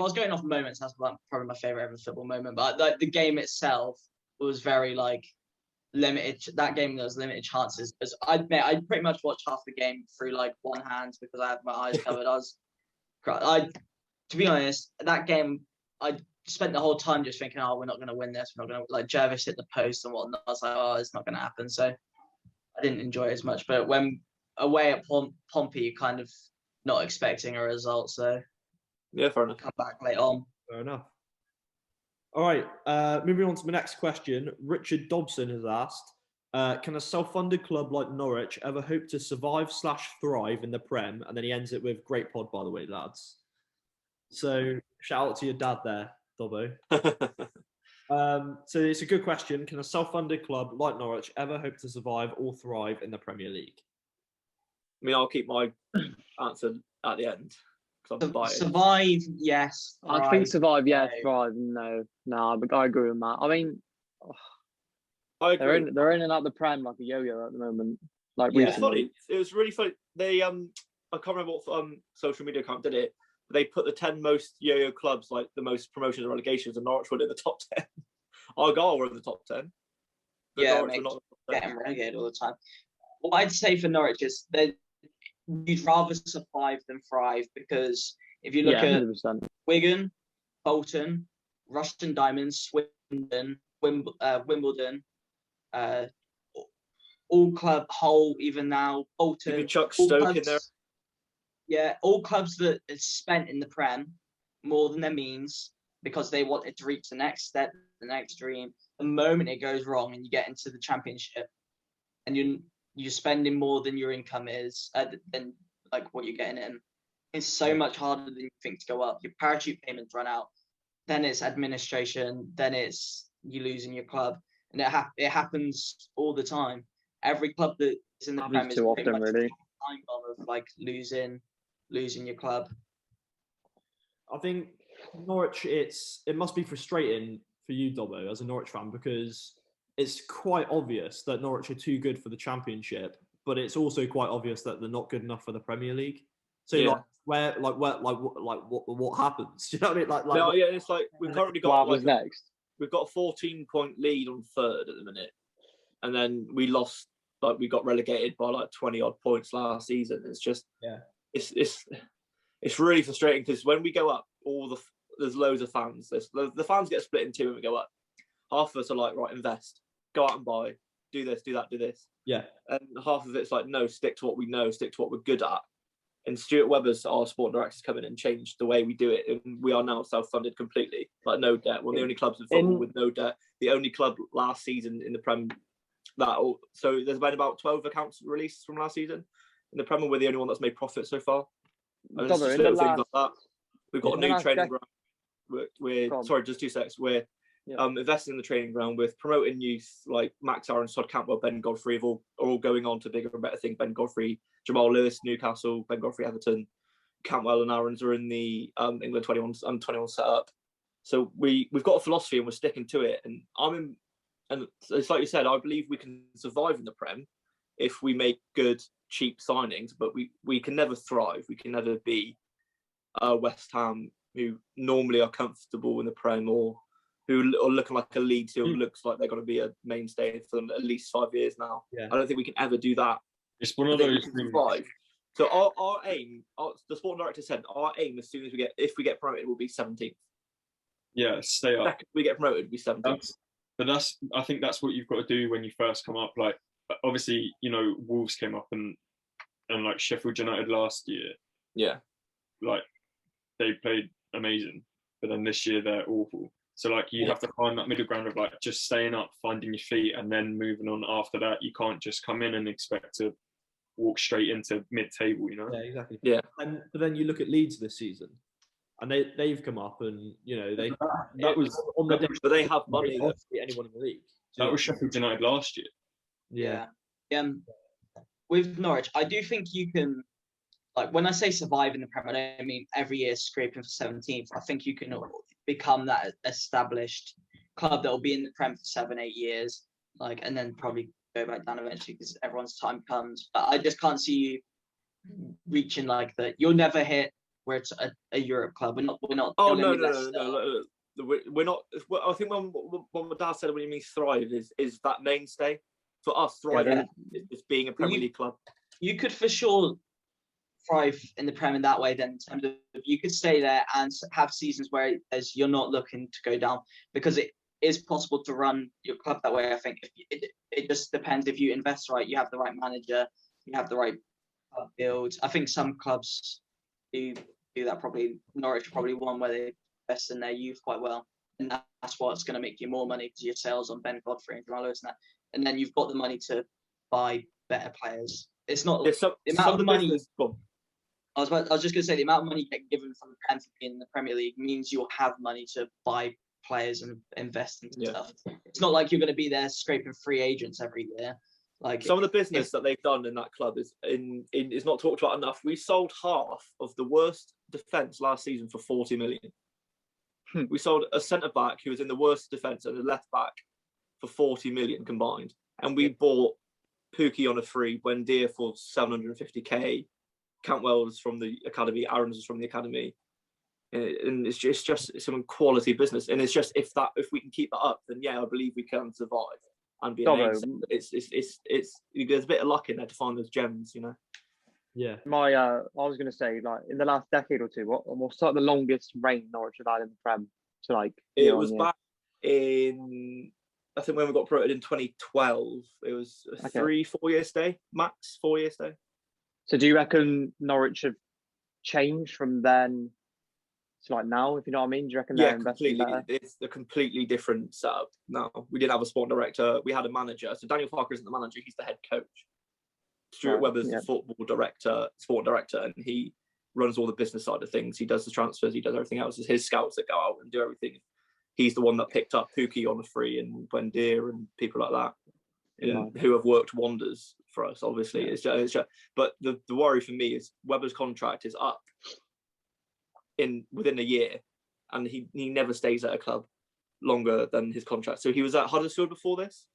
was going off moments, that's probably my favorite ever football moment. But like the game itself was very like limited. That game, there was limited chances. As I pretty much watched half the game through like one hand because I had my eyes covered. To be honest, that game, spent the whole time just thinking, oh, we're not going to win this. We're not going to, like, Jervis hit the post and whatnot. I was like, oh, it's not going to happen. So I didn't enjoy it as much. But when away at Pompey, you're kind of not expecting a result. So Yeah, fair enough. come back late on. Fair enough. All right, moving on to my next question. Richard Dobson has asked, can a self-funded club like Norwich ever hope to survive/thrive in the Prem? And then he ends it with, great pod, by the way, lads. So shout out to your dad there, Dobbo. So it's a good question. Can a self-funded club like Norwich ever hope to survive or thrive in the Premier League? I mean, I'll keep my answer at the end. 'Cause I'm biased. Survive, yes. I think thrive, survive, yeah. no. Thrive, no. But I agree with Matt. I mean, I agree. they're in and out the Prem like a yo-yo at the moment. Like Yeah. It's recently. funny. It was really funny. They I can't remember what social media account did it. But they put the 10 most yo-yo clubs, like the most promotions and relegations, and Norwich were in the top 10. Argyle were in the top 10. But Yeah, Norwich mate, were not in the top 10. getting relegated all the time. What I'd say for Norwich is that you'd rather survive than thrive, because if you look Yeah, at 100%. Wigan, Bolton, Rushden Diamonds, Swindon, Wimbledon, all club Hull, even now, You Bolton. could chuck all Stoke clubs, in there. Yeah, all clubs that have spent in the Prem more than their means because they wanted to reach the next step, the next dream. The moment it goes wrong and you get into the Championship, and you're spending more than your income is, than like what you're getting in, it's so much harder than you think to go up. Your parachute payments run out, then it's administration, then it's you losing your club, and it happens all the time. Every club that is in the Prem Happens is too pretty often, much really. a time bomb of like losing your club. I think Norwich, it must be frustrating for you, Dobbo, as a Norwich fan, because it's quite obvious that Norwich are too good for the Championship, but it's also quite obvious that they're not good enough for the Premier League. So Yeah. what happens? Do you know what I mean? No, yeah, it's like we've currently got What was like next? we've got a 14-point lead on third at the minute, and then we lost. Like we got relegated by like 20 odd points last season. It's just it's really frustrating because when we go up, there's loads of fans. The fans get split in two when we go up. Half of us are like, right, invest, go out and buy, do this, do that, do this. Yeah. And half of it's like, no, stick to what we know, stick to what we're good at. And Stuart Webber's our sport director's come in and changed the way we do it, and we are now self-funded completely, like no debt. We're the only clubs in football with no debt. The only club last season in the Prem so there's been about 12 accounts released from last season in the Premier. We're the only one that's made profit so far. And it's just little things like that. We've got a new training ground. We're sorry, just 2 seconds. We're investing in the training ground. We're promoting youth like Max Aaron, Todd Cantwell, Ben Godfrey are all going on to bigger and better things. Ben Godfrey, Jamal Lewis, Newcastle, Ben Godfrey, Everton, Cantwell and Aarons are in the England 21 setup. So we've got a philosophy and we're sticking to it. And it's like you said, I believe we can survive in the Prem if we make good, cheap signings, but we can never thrive. We can never be West Ham, who normally are comfortable in the Prem, or who are looking like a Leeds who looks like they're going to be a mainstay for them at least 5 years now. Yeah. I don't think we can ever do that. It's one of those things. So our aim, the sport director said, our aim as soon as if we get promoted, will be 17th. Yeah, stay up. Second we get promoted, we'll be 17th. But I think that's what you've got to do when you first come up. Like, obviously, Wolves came up and like Sheffield United last year. Yeah. Like, they played amazing, but then this year they're awful. So like, you have to find that middle ground of like just staying up, finding your feet, and then moving on after that. You can't just come in and expect to walk straight into mid-table. Yeah, exactly. Yeah. But then you look at Leeds this season, and they've come up, and that was on the day. But they have money. To beat anyone in the league. That was Sheffield United last year. Yeah. With Norwich, I do think you can, like, when I say survive in the Premier, I don't mean every year scraping for 17th. I think you can become that established club that will be in the Prem for 7-8 years, like, and then probably go back down eventually because everyone's time comes. But I just can't see you reaching like that. You'll never hit where it's a Europe club. We're not. Oh no. We're not. I think what my dad said when he means thrive is that mainstay. For us, thriving is being a Premier League club. You could for sure thrive in the Prem in that way, then in terms of you could stay there and have seasons where as you're not looking to go down, because it is possible to run your club that way. I think it just depends if you invest right, you have the right manager, you have the right club build. I think some clubs do that. Probably Norwich, probably one where they invest in their youth quite well, and that's what's going to make you more money because your sales on Ben Godfrey and Jamal Lewis and that, and then you've got the money to buy better players. It's not the amount of money. I was just going to say the amount of money you get given from the Prem in the Premier League means you'll have money to buy players and invest in stuff. It's not like you're going to be there scraping free agents every year. Like some of the business that they've done in that club is not talked about enough. We sold half of the worst defence last season for 40 million. We sold a centre back who was in the worst defence and a left back for 40 million combined, and we bought Pookie on a free, Wendia for 750k. Cantwell was from the academy, Aaron's was from the academy, and it's just some quality business. And it's just if we can keep that up, then yeah, I believe we can survive and be amazing. It's there's a bit of luck in there to find those gems, you know. Yeah. I was going to say, like, in the last decade or two, what's like the longest reign Norwich have had in the Prem? So like it was back in, I think when we got promoted in 2012, it was a 3-4 year stay, max 4 year stay. So do you reckon Norwich have changed from then to like now, if you know what I mean? Do you reckon they're investing better? It's a completely different setup now. We didn't have a sporting director. We had a manager. So Daniel Farker isn't the manager. He's the head coach. Stuart Webber's the sporting director, and he runs all the business side of things. He does the transfers. He does everything else. It's his scouts that go out and do everything. He's the one that picked up Pookie on a free and Wendia and people like that, who have worked wonders for us. Obviously, it's just, but the worry for me is Webber's contract is up within a year, and he never stays at a club longer than his contract. So he was at Huddersfield before this,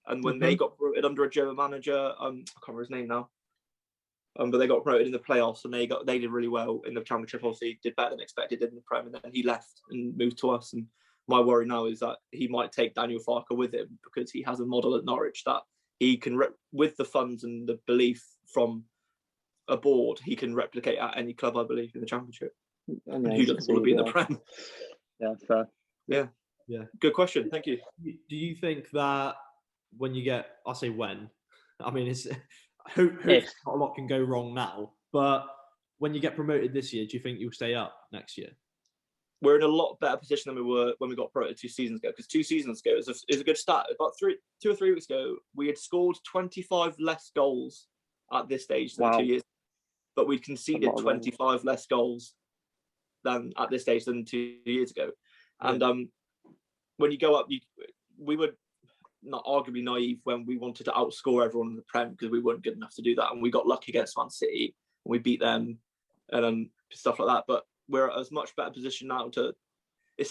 and when they got promoted under a German manager, I can't remember his name now, but they got promoted in the playoffs, and they did really well in the Championship. Obviously, did better than expected in the Prem, and then he left and moved to us. And my worry now is that he might take Daniel Farker with him because he has a model at Norwich that he can, with the funds and the belief from a board, he can replicate at any club, I believe, in the Championship. And who doesn't want to be in the Prem? Yeah, fair. Yeah. Good question. Thank you. Do you think that when you get, I say when, I mean, it's not a lot can go wrong now, but when you get promoted this year, do you think you'll stay up next year? We're in a lot better position than we were when we got promoted 2 seasons ago, because 2 seasons ago is a good start. About 2 or 3 weeks ago, we had scored 25 less goals at this stage than 2 years, but we'd conceded 25 less goals than at this stage than 2 years ago. And when you go up, we were not arguably naive when we wanted to outscore everyone in the Prem because we weren't good enough to do that, and we got lucky against Man City and we beat them and stuff like that. But we're at a much better position now to. It's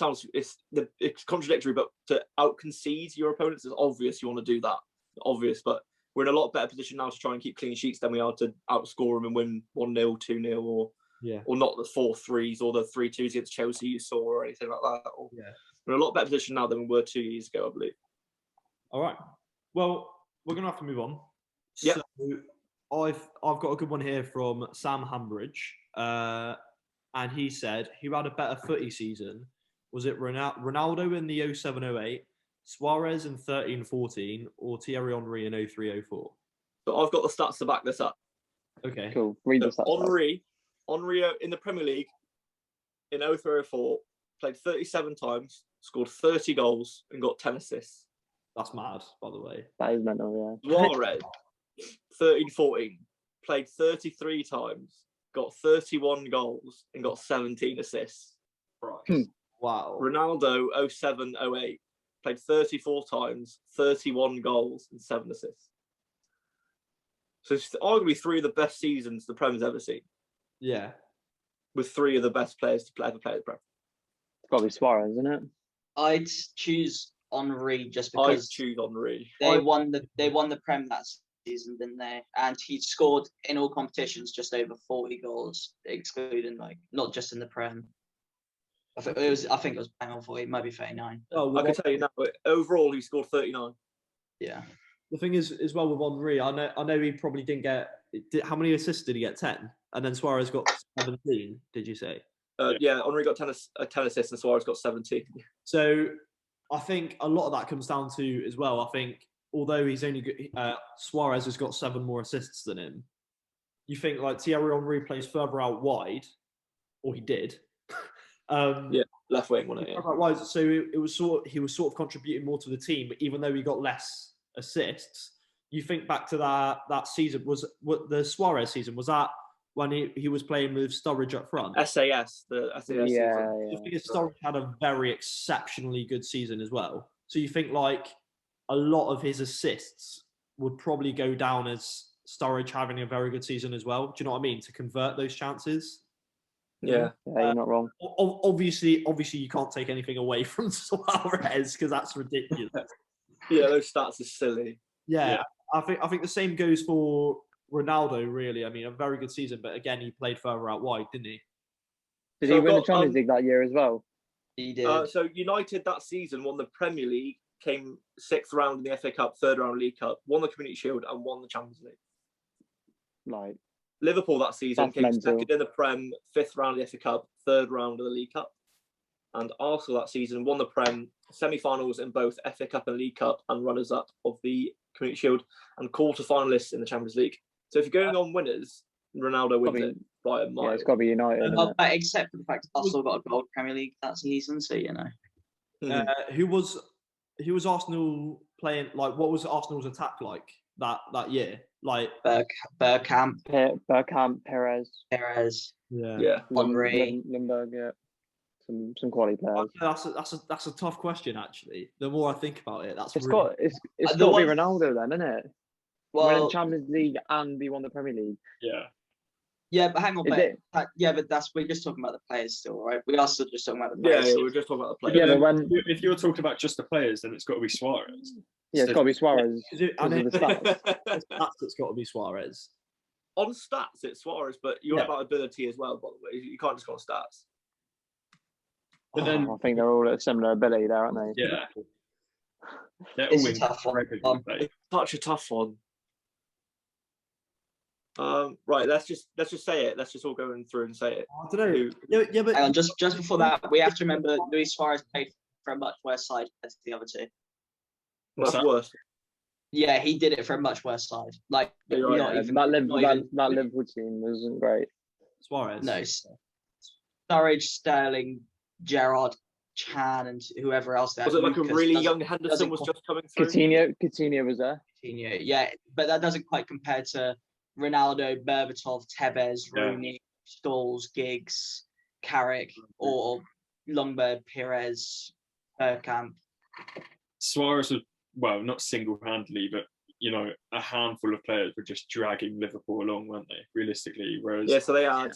contradictory, but to out-concede your opponents is obvious. You want to do that, obvious. But we're in a lot better position now to try and keep clean sheets than we are to outscore them and win 1-0, 2-0, or not the 4-3s or the 3-2s against Chelsea you saw or anything like that. We're in a lot better position now than we were 2 years ago, I believe. All right. Well, we're gonna have to move on. Yeah. So I've got a good one here from Sam Hambridge, and he said, who had a better footy season? Was it Ronaldo in the 07-08, Suarez in 13-14, or Thierry Henry in 03-04? So I've got the stats to back this up. Okay. Cool. Read the stats. Henry in the Premier League in 03-04 played 37 times, scored 30 goals, and got 10 assists. That's mad, by the way. That is mental, yeah. Suarez, 13-14, played 33 times, got 31 goals, and got 17 assists. Wow. Ronaldo, 07-08, played 34 times, 31 goals, and 7 assists. So it's arguably 3 of the best seasons the Prem's ever seen. Yeah. With 3 of the best players to ever play the Prem. It's got to be Suarez, isn't it? I'd choose Henry just because I'd choose Henry. They won the Prem that season, didn't they? And he scored in all competitions just over 40 goals, excluding not just in the Prem. I think it was bang on 40, maybe 39. Oh, well, I can tell you now, but overall he scored 39. Yeah. The thing is, as well with Henry, I know he probably didn't get How many assists did he get? 10, and then Suarez got 17. Did you say? Yeah, Henry got 10 assists and Suarez got 17. So I think a lot of that comes down to as well. I think although he's only Suarez has got 7 more assists than him. You think like Thierry Henry plays further out wide, or he did. Yeah, left wing, wasn't it? Yeah. So he was sort of contributing more to the team, even though he got less assists. You think back to that season, was what the Suarez season, was that when he was playing with Sturridge up front? SAS, the SAS season. I think Sturridge had a very exceptionally good season as well. So you think like a lot of his assists would probably go down as Sturridge having a very good season as well. Do you know what I mean? To convert those chances. Yeah, you're not wrong. Obviously, you can't take anything away from Suarez because that's ridiculous. Yeah, those stats are silly. Yeah, I think the same goes for Ronaldo. Really, I mean, a very good season, but again, he played further out wide, didn't he? Did he win the Champions League that year as well? He did. So United that season won the Premier League, came 6th round in the FA Cup, 3rd round League Cup, won the Community Shield, and won the Champions League. Like Liverpool that season that's came mental. 2nd in the Prem, 5th round of the FA Cup, 3rd round of the League Cup. And Arsenal that season won the Prem, semi-finals in both FA Cup and League Cup, and runners-up of the Community Shield, and quarter-finalists in the Champions League. So if you're going on winners, Ronaldo wins it by a mile. Yeah, it's got to be United. Except for the fact Arsenal got a gold Premier League that season, so you know. Who was Arsenal playing? Like, what was Arsenal's attack like that year? Like Bergkamp, Perez, Yeah. Henry, Lundberg, yeah. Some quality players. That's a tough question actually. The more I think about it, It's got to be Ronaldo then, isn't it? Well, won Champions League and he won the Premier League. Yeah, but hang on, but we're just talking about the players still, right? We are still just talking about the players. Yeah, we're just talking about the players. Yeah, but if you're talking about just the players, then it's got to be Suarez. Yeah, it's got to be Suarez. And the stats. It's got to be Suarez. On stats, it's Suarez, but you're about ability as well, by the way. You can't just go on stats. But then I think they're all at similar ability there, aren't they? Yeah. They're It's all a tough one. It's such a tough one. Right, let's just say it. Let's just all go through and say it. I don't know. Yeah, but Hang on, just before that, we have to remember Luis Suarez played for a much worse side compared to the other two. That's worse. Yeah, he did it for a much worse side. Like That Liverpool team wasn't great. Suarez. No, Sturridge, Sterling, Gerrard, Chan, and whoever else there. Was it like a really young Henderson was just coming through? Coutinho was there. Coutinho, yeah, but that doesn't quite compare to Ronaldo, Berbatov, Tevez, Rooney, Scholes, Giggs, Carrick, or Longberg, Perez, Bergkamp. Suarez was, well, not single-handedly, but a handful of players were just dragging Liverpool along, weren't they? Realistically, whereas so they had.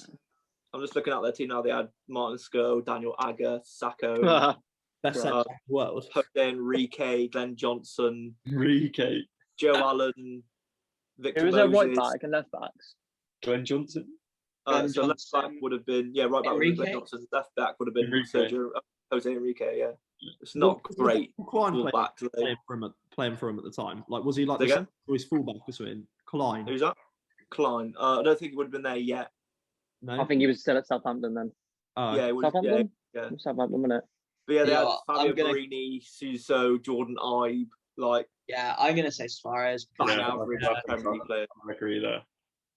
I'm just looking at their team now. They had Martin Skirl, Daniel Agger, Sacco, best centre in the world. Jose Enrique, Glenn Johnson, Joe Allen, Victor Who was Moses. their right back and left backs? Glenn Johnson. So left back would have been right back would have been Glenn Johnson. Left back would have been Jose Enrique. Yeah, it's not great. Klein back playing for him at the time. Like, was he like his fullback or something? Klein. Who's that? Klein. I don't think he would have been there yet. No? I think he was still at Southampton then. Yeah, it was, Southampton? Yeah. Southampton, wasn't it? But yeah, they had Fabio Marini, Suso, Jordan Ibe, I'm gonna say Suarez. average Premier League player. I agree there.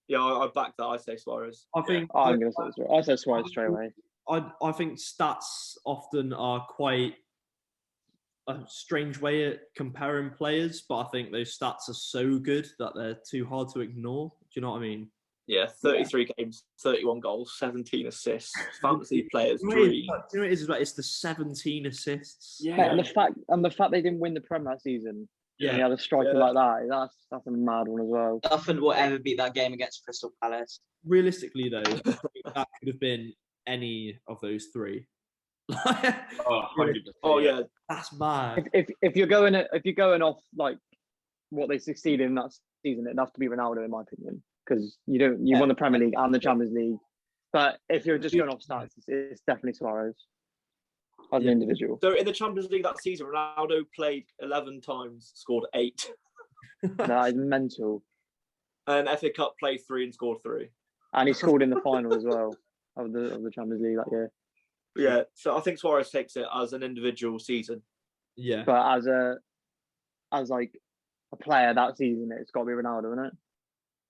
Yeah, I back that. I say Suarez. I think I'm gonna say Suarez. I say Suarez straight away. I think stats often are quite a strange way at comparing players, but I think those stats are so good that they're too hard to ignore. Do you know what I mean? Yeah, 33 games, 31 goals, 17 assists. Fantasy players' dream. Do you know what it is? It's the 17 assists. Yeah. And the fact they didn't win the Prem that season. Yeah. And he had a striker like that. That's a mad one as well. Nothing will ever beat that game against Crystal Palace. Realistically, though, that could have been any of those three. 100%. Oh yeah, that's mad. If you're going off like what they succeeded in that season, it'd have to be Ronaldo in my opinion, because you won the Premier League and the Champions League. But if you're just going off stats, it's definitely Suarez as an individual. So in the Champions League that season, Ronaldo played 11 times, scored 8. That is mental. And FA Cup played 3 and scored 3. And he scored in the final as well of the Champions League that year. Yeah, so I think Suarez takes it as an individual season. Yeah. But as like a player that season, it's got to be Ronaldo, isn't it?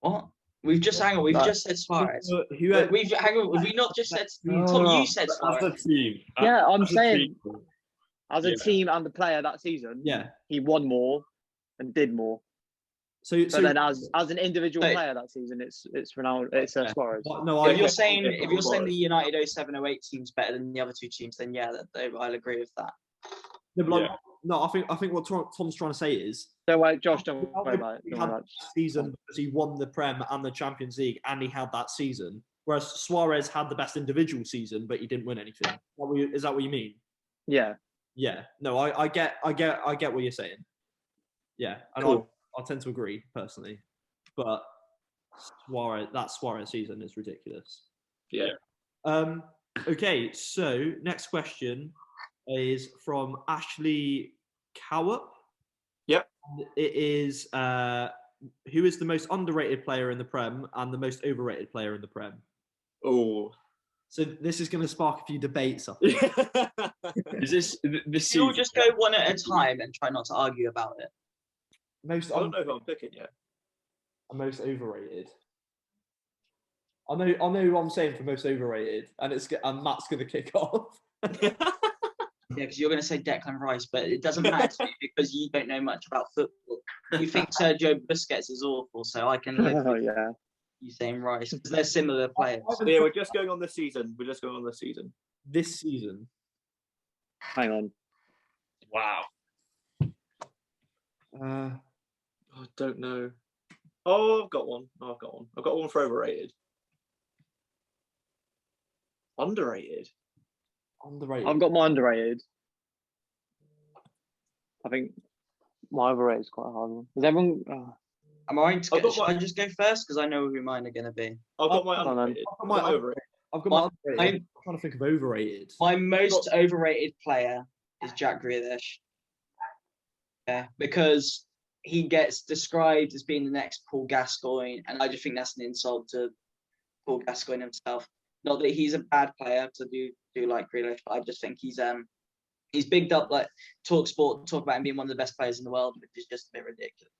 What? We've just just said Suarez. We've not just said Tom? You said As Suarez. a team. Yeah, I'm as a saying team. as a Yeah. team and the player that season, Yeah. he won more and did more. So But then as an individual Wait. player that season, it's Ronaldo, it's Yeah. Suarez. no, If I you're saying yeah, if you're saying the Suarez. United 07-08 team's better than the other two teams, then yeah, I'll agree with that. no, but Yeah. no, I think what Tom's trying to say is Don't worry, Josh, don't Ronaldo worry about it. he Don't had worry about that season because he won the Prem and the Champions League, and he had that season. Whereas Suarez had the best individual season, but he didn't win anything. Is that what you mean? Yeah. Yeah. No, I get what you're saying. Yeah, and Cool. I tend to agree personally, but that Suarez season is ridiculous. Yeah. Okay, so next question is from Ashley Cowup. Yep. It is who is the most underrated player in the Prem and the most overrated player in the Prem? Oh. So this is going to spark a few debates, I think. Is this You'll just go one at a time and try not to argue about it. Most I don't know who I'm picking yet. most overrated. I know who I'm saying for most overrated, and Matt's going to kick off. Yeah, because you're going to say Declan Rice, but it doesn't matter to you because you don't know much about football. You think Sergio Busquets is awful, so I can live with Yeah. you saying Rice because they're similar players. Yeah, we're just going on this season. This season. Hang on. Wow. I don't know. Oh, I've got one. I've got one for overrated. Underrated. I've got my underrated. I think my overrated is quite a hard one. Is everyone? Am I right to I've got should I just go first because I know who mine are going to be? I've got my Hold on. underrated. I've got my overrated. I've got my underrated. I'm trying to think of overrated. My most overrated player is Jack Grealish. Yeah, because he gets described as being the next Paul Gascoigne, and I just think that's an insult to Paul Gascoigne himself. Not that he's a bad player, to do like Grealish, but I just think he's bigged up like talk about him being one of the best players in the world, which is just a bit ridiculous.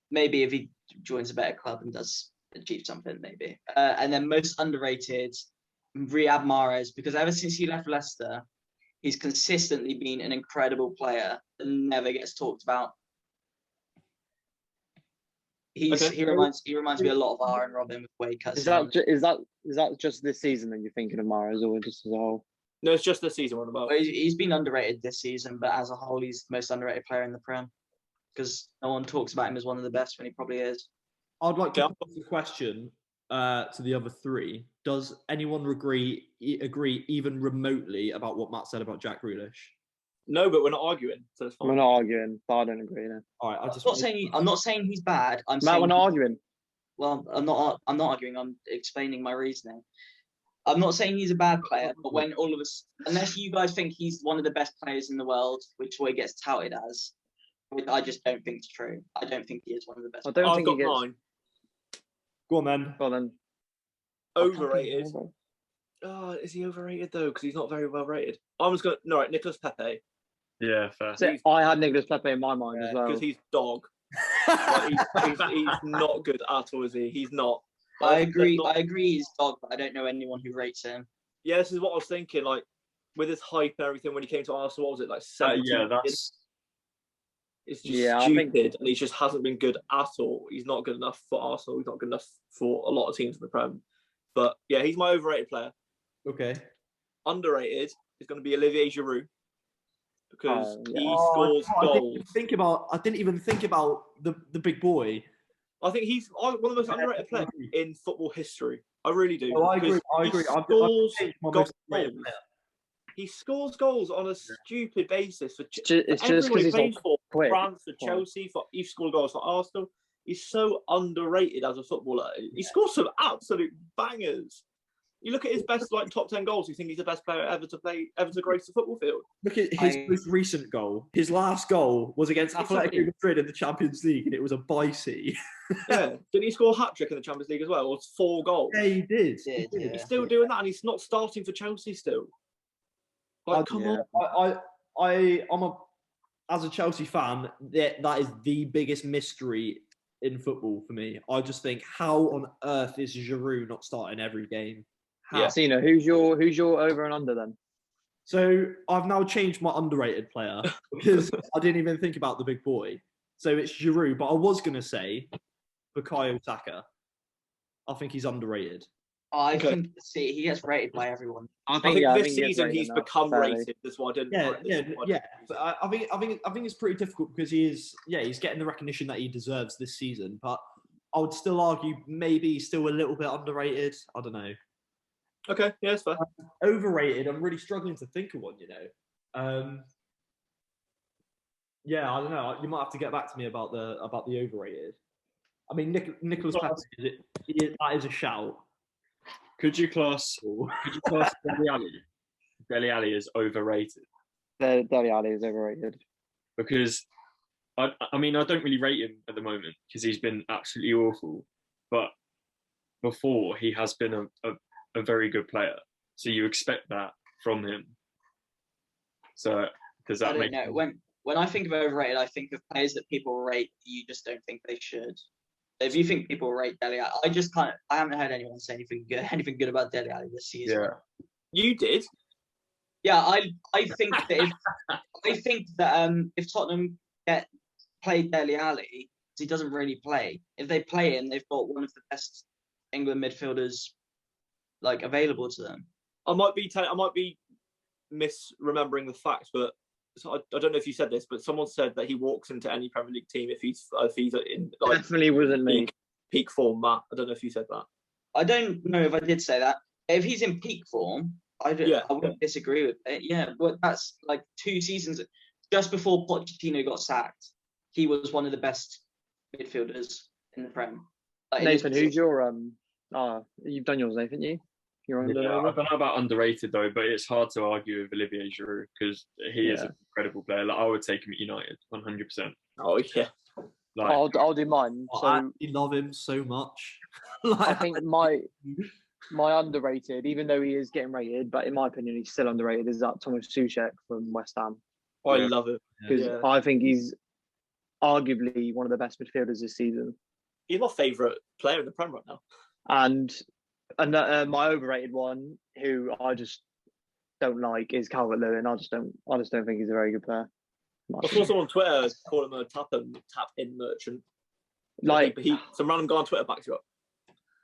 Maybe if he joins a better club and does achieve something, maybe. And then most underrated, Riyad Mahrez, because ever since he left Leicester, he's consistently been an incredible player that never gets talked about. He reminds me a lot of Aaron Robin with way cuts. Is that just this season that you're thinking of Mahrez, or just as a whole? No, it's just this season one about. Well, he's been underrated this season, but as a whole, he's the most underrated player in the Prem because no one talks about him as one of the best when he probably is. I'd like to pose a question to the other three. Does anyone agree even remotely about what Matt said about Jack Grealish? No, but we're not arguing, so it's fine. We're not arguing, but I don't agree. No. All right, I'm not saying he's bad. I'm Matt, saying we're not arguing. Well, I'm not arguing. I'm explaining my reasoning. I'm not saying he's a bad player, but when all of us, unless you guys think he's one of the best players in the world, which way gets touted as, I just don't think it's true. I don't think he is one of the best. I don't I've think got he gets. mine. Go on then. Well then, Overrated. Oh, is he overrated though? Because he's not very well rated. I'm just going. No, right, Nicolas Pepe. Yeah, fair. So I had Nicolas Pepe in my mind as well. Because he's dog. Like, he's not good at all, is he? He's not. I agree. I agree. He's dog, but I don't know anyone who rates him. Yeah, this is what I was thinking. Like with his hype and everything when he came to Arsenal, what was it like? 17 Yeah, million? that's It's just Yeah, I stupid, think- and he just hasn't been good at all. He's not good enough for Arsenal. He's not good enough for a lot of teams in the Prem. But yeah, he's my overrated player. Okay. Underrated is going to be Olivier Giroud because Oh, yeah. he scores I goals. I didn't even think about the big boy. I think he's one of the most underrated players in football history. I really do. Oh, I agree. because I he agree. scores changed my most goals. underrated player. He scores goals on a stupid basis for It's just everyone because he he's plays not for quick. France, for Yeah. Chelsea, for he scored goals for Arsenal. He's so underrated as a footballer. He scores some absolute bangers. You look at his best like top 10 goals. You think he's the best player ever to grace the football field? Look at his most recent goal. His last goal was against Atletico Madrid in the Champions League, and it was a bicy. Yeah, didn't he score a hat trick in the Champions League as well? Or 4 goals? Yeah, he did. Yeah. He's still doing that, and he's not starting for Chelsea still. Like, come on. As a Chelsea fan, that is the biggest mystery in football for me. I just think, how on earth is Giroud not starting every game? Yeah. Sina, who's your over and under then? So I've now changed my underrated player because I didn't even think about the big boy. So it's Giroud, but I was going to say Bukayo Saka. I think he's underrated. I think he gets rated by everyone. I think this season he's become rated. That's why I didn't. But I think it's pretty difficult because he's getting the recognition that he deserves this season. But I would still argue maybe he's still a little bit underrated. I don't know. Okay, yeah, that's fair. Overrated. I'm really struggling to think of one. Yeah, I don't know. You might have to get back to me about the overrated. I mean, Nicholas Pepe, that is a shout. Could you class Dele Alli? Dele Alli is overrated. Dele Alli is overrated. Because, I mean, I don't really rate him at the moment because he's been absolutely awful. But before, he has been a very good player. So you expect that from him. So does that make sense? When I think of overrated, I think of players that people rate you just don't think they should. If you think people rate Dele Alli, I haven't heard anyone say anything good about Dele Alli this season. Yeah. You did? Yeah, I think that if Tottenham play Dele Alli, he doesn't really play. If they play him, they've got one of the best England midfielders like available to them. I might be misremembering the facts, but I don't know if you said this, but someone said that he walks into any Premier League team if he's in like, definitely wasn't me. Peak form, Matt. I don't know if you said that. I don't know if I did say that. If he's in peak form, I wouldn't disagree with it. Yeah, but that's like 2 seasons just before Pochettino got sacked. He was one of the best midfielders in the Prem. Like, Nathan, who's your you've done yours, Nathan, you? You're I don't know about underrated though, but it's hard to argue with Olivier Giroud because he is an incredible player. Like I would take him at United, 100%. Oh yeah. Like, I'll do mine. So I love him so much. I think my underrated, even though he is getting rated, but in my opinion, he's still underrated. Is that Thomas Souček from West Ham? I love it because I think he's arguably one of the best midfielders this season. He's my favourite player in the Prem right now. And my overrated one, who I just don't like, is Calvert-Lewin. I just don't think he's a very good player. I saw someone on Twitter call him a tap-in merchant. Like some random guy on Twitter backs you up.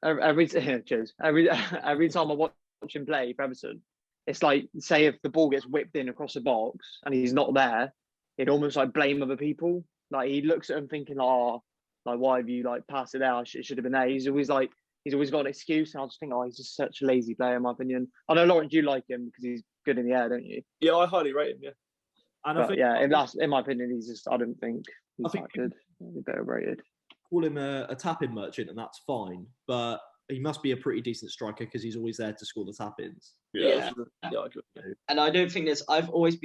Every time I watch him play for Everton, it's like, say if the ball gets whipped in across the box and he's not there, he'd almost like blame other people. Like he looks at him thinking, like why have you like passed it out? It should have been there. He's always got an excuse, and I just think, he's just such a lazy player in my opinion. I know, Lawrence, you like him because he's good in the air, don't you? Yeah, I highly rate him. Yeah, and I think, in my opinion, he's just. I don't think he's that good. He's a bit overrated. Call him a tap-in merchant, and that's fine. But he must be a pretty decent striker because he's always there to score the tap-ins. Yeah. And I don't think there's. I always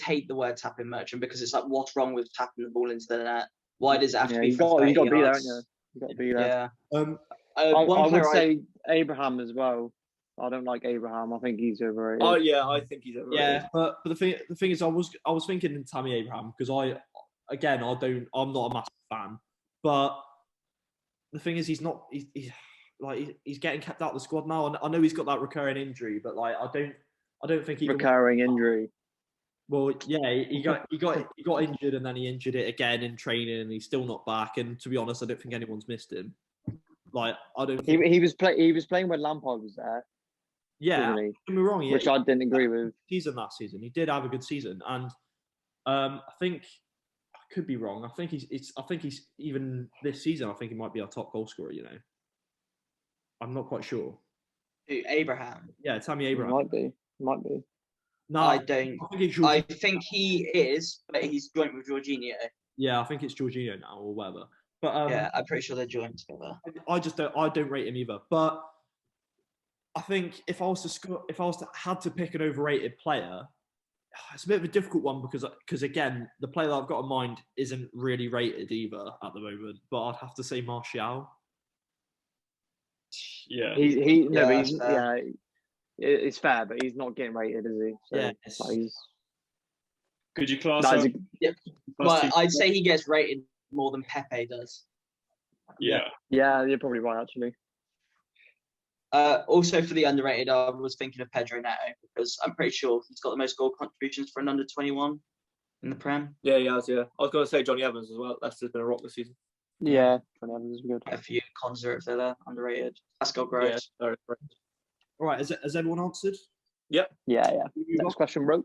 hate the word tap-in merchant because it's like, what's wrong with tapping the ball into the net? Why does it have to be? You got to be there, haven't you? You got to be there. Yeah. I would say Abraham as well. I don't like Abraham. I think he's overrated. Oh yeah, I think he's overrated. Yeah, but the thing is, I was thinking Tammy Abraham because I'm not a massive fan, but the thing is, he's getting kept out of the squad now, and I know he's got that recurring injury, but like I don't think he recurring injury. Well, yeah, he got injured and then he injured it again in training, and he's still not back. And to be honest, I don't think anyone's missed him. Like I don't. He was playing when Lampard was there. Yeah, don't get me wrong. Which I didn't agree with. Season last season, he did have a good season, and I think I could be wrong. I think he's even this season. I think he might be our top goal scorer. I'm not quite sure. Who, Abraham? Yeah, Tammy Abraham. Might be. No, I don't. I think he is, but he's joint with Jorginho. Yeah, I think it's Jorginho now or whatever. But yeah, I'm pretty sure they're joined together. I don't rate him either. But I think if I was to had to pick an overrated player, it's a bit of a difficult one because again, the player that I've got in mind isn't really rated either at the moment. But I'd have to say Martial. Yeah. It's fair, but he's not getting rated, is he? So, Yeah, could you class that is up? Well, I'd say he gets rated more than Pepe does. Yeah. yeah, you're probably right, actually. Also for the underrated, I was thinking of Pedro Neto because I'm pretty sure he's got the most goal contributions for an under 21 in the Prem. Yeah, he has. Yeah, I was going to say Johnny Evans as well. Leicester's been a rock this season. Yeah, Johnny Evans is good. A few Conser at Villa, underrated. Pascal Gross. Yeah, All right, has everyone answered? Yeah. Next question, bro.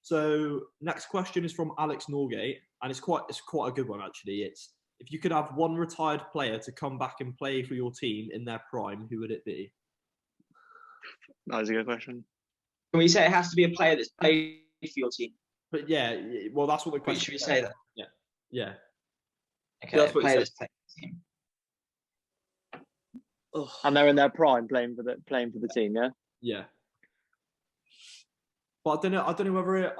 So next question is from Alex Norgate, and it's quite a good one actually. It's if you could have one retired player to come back and play for your team in their prime, who would it be? That was a good question. Can we say it has to be a player that's played for your team? But yeah, well, that's what the question. Should we say that? Yeah. Okay, That's what player he that's played for the team. And they're in their prime playing for the team, yeah? Yeah. But I don't know whether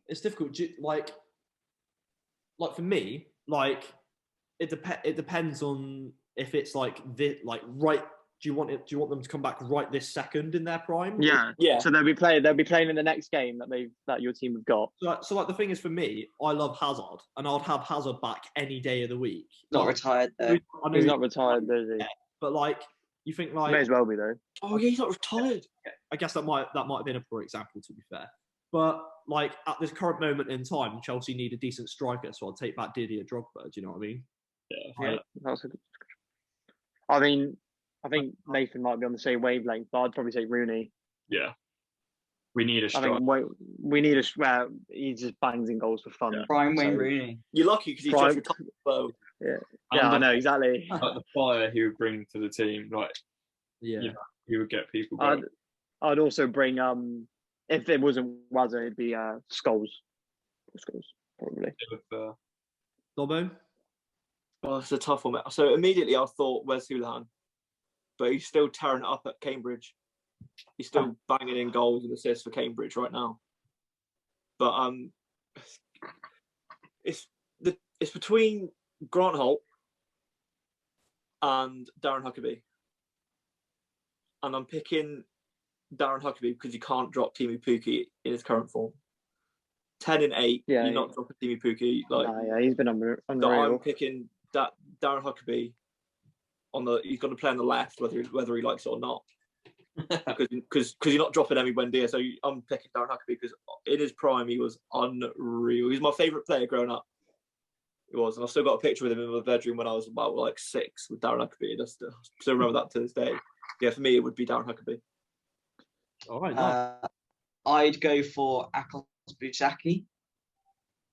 it's difficult. Like for me, like it depends on if it's like right. Do you want them to come back right this second in their prime? Yeah. Yeah. So they'll be playing in the next game that your team have got. So like the thing is for me, I love Hazard, and I'd have Hazard back any day of the week. Not retired though. I know He's not retired, is he? but like you think like May as well be though. Oh yeah, he's not retired. I guess that might have been a poor example to be fair. But like at this current moment in time, Chelsea need a decent striker, so I'll take back Didier Drogba. Do you know what I mean? Yeah. That's a good. I mean, I think Nathan might be on the same wavelength, but I'd probably say Rooney. Yeah. We need a I striker. think we need a. He just bangs in goals for fun. Yeah. Prime Wayne So- Rooney. You're lucky because he's just retired. So Yeah, I know exactly. Like the fire he would bring to the team, like Yeah. he would get people going. I'd also bring if it wasn't Wazza, it'd be Scholes. Scholes probably. Dobbo? well, it's a tough one. So immediately I thought Wes Hoolahan, but he's still tearing it up at Cambridge. He's still banging in goals and assists for Cambridge right now. But it's between Grant Holt and Darren Huckabee, and I'm picking Darren Huckabee because you can't drop Timu Pukki in his current form. 10 and 8, you're not dropping Timu Pukki. Yeah, he's been unreal. So I'm picking that Darren Huckabee he's going to play on the left, whether he likes it or not, because you're not dropping Emi Buendia. So I'm picking Darren Huckabee because in his prime he was unreal. He was my favourite player growing up. He was, and I've still got a picture with him in my bedroom when I was about 6 with Darren Huckabee. I still remember that to this day. Yeah, for me it would be Darren Huckabee. All right. Nice. I'd go for Akos Buzaki.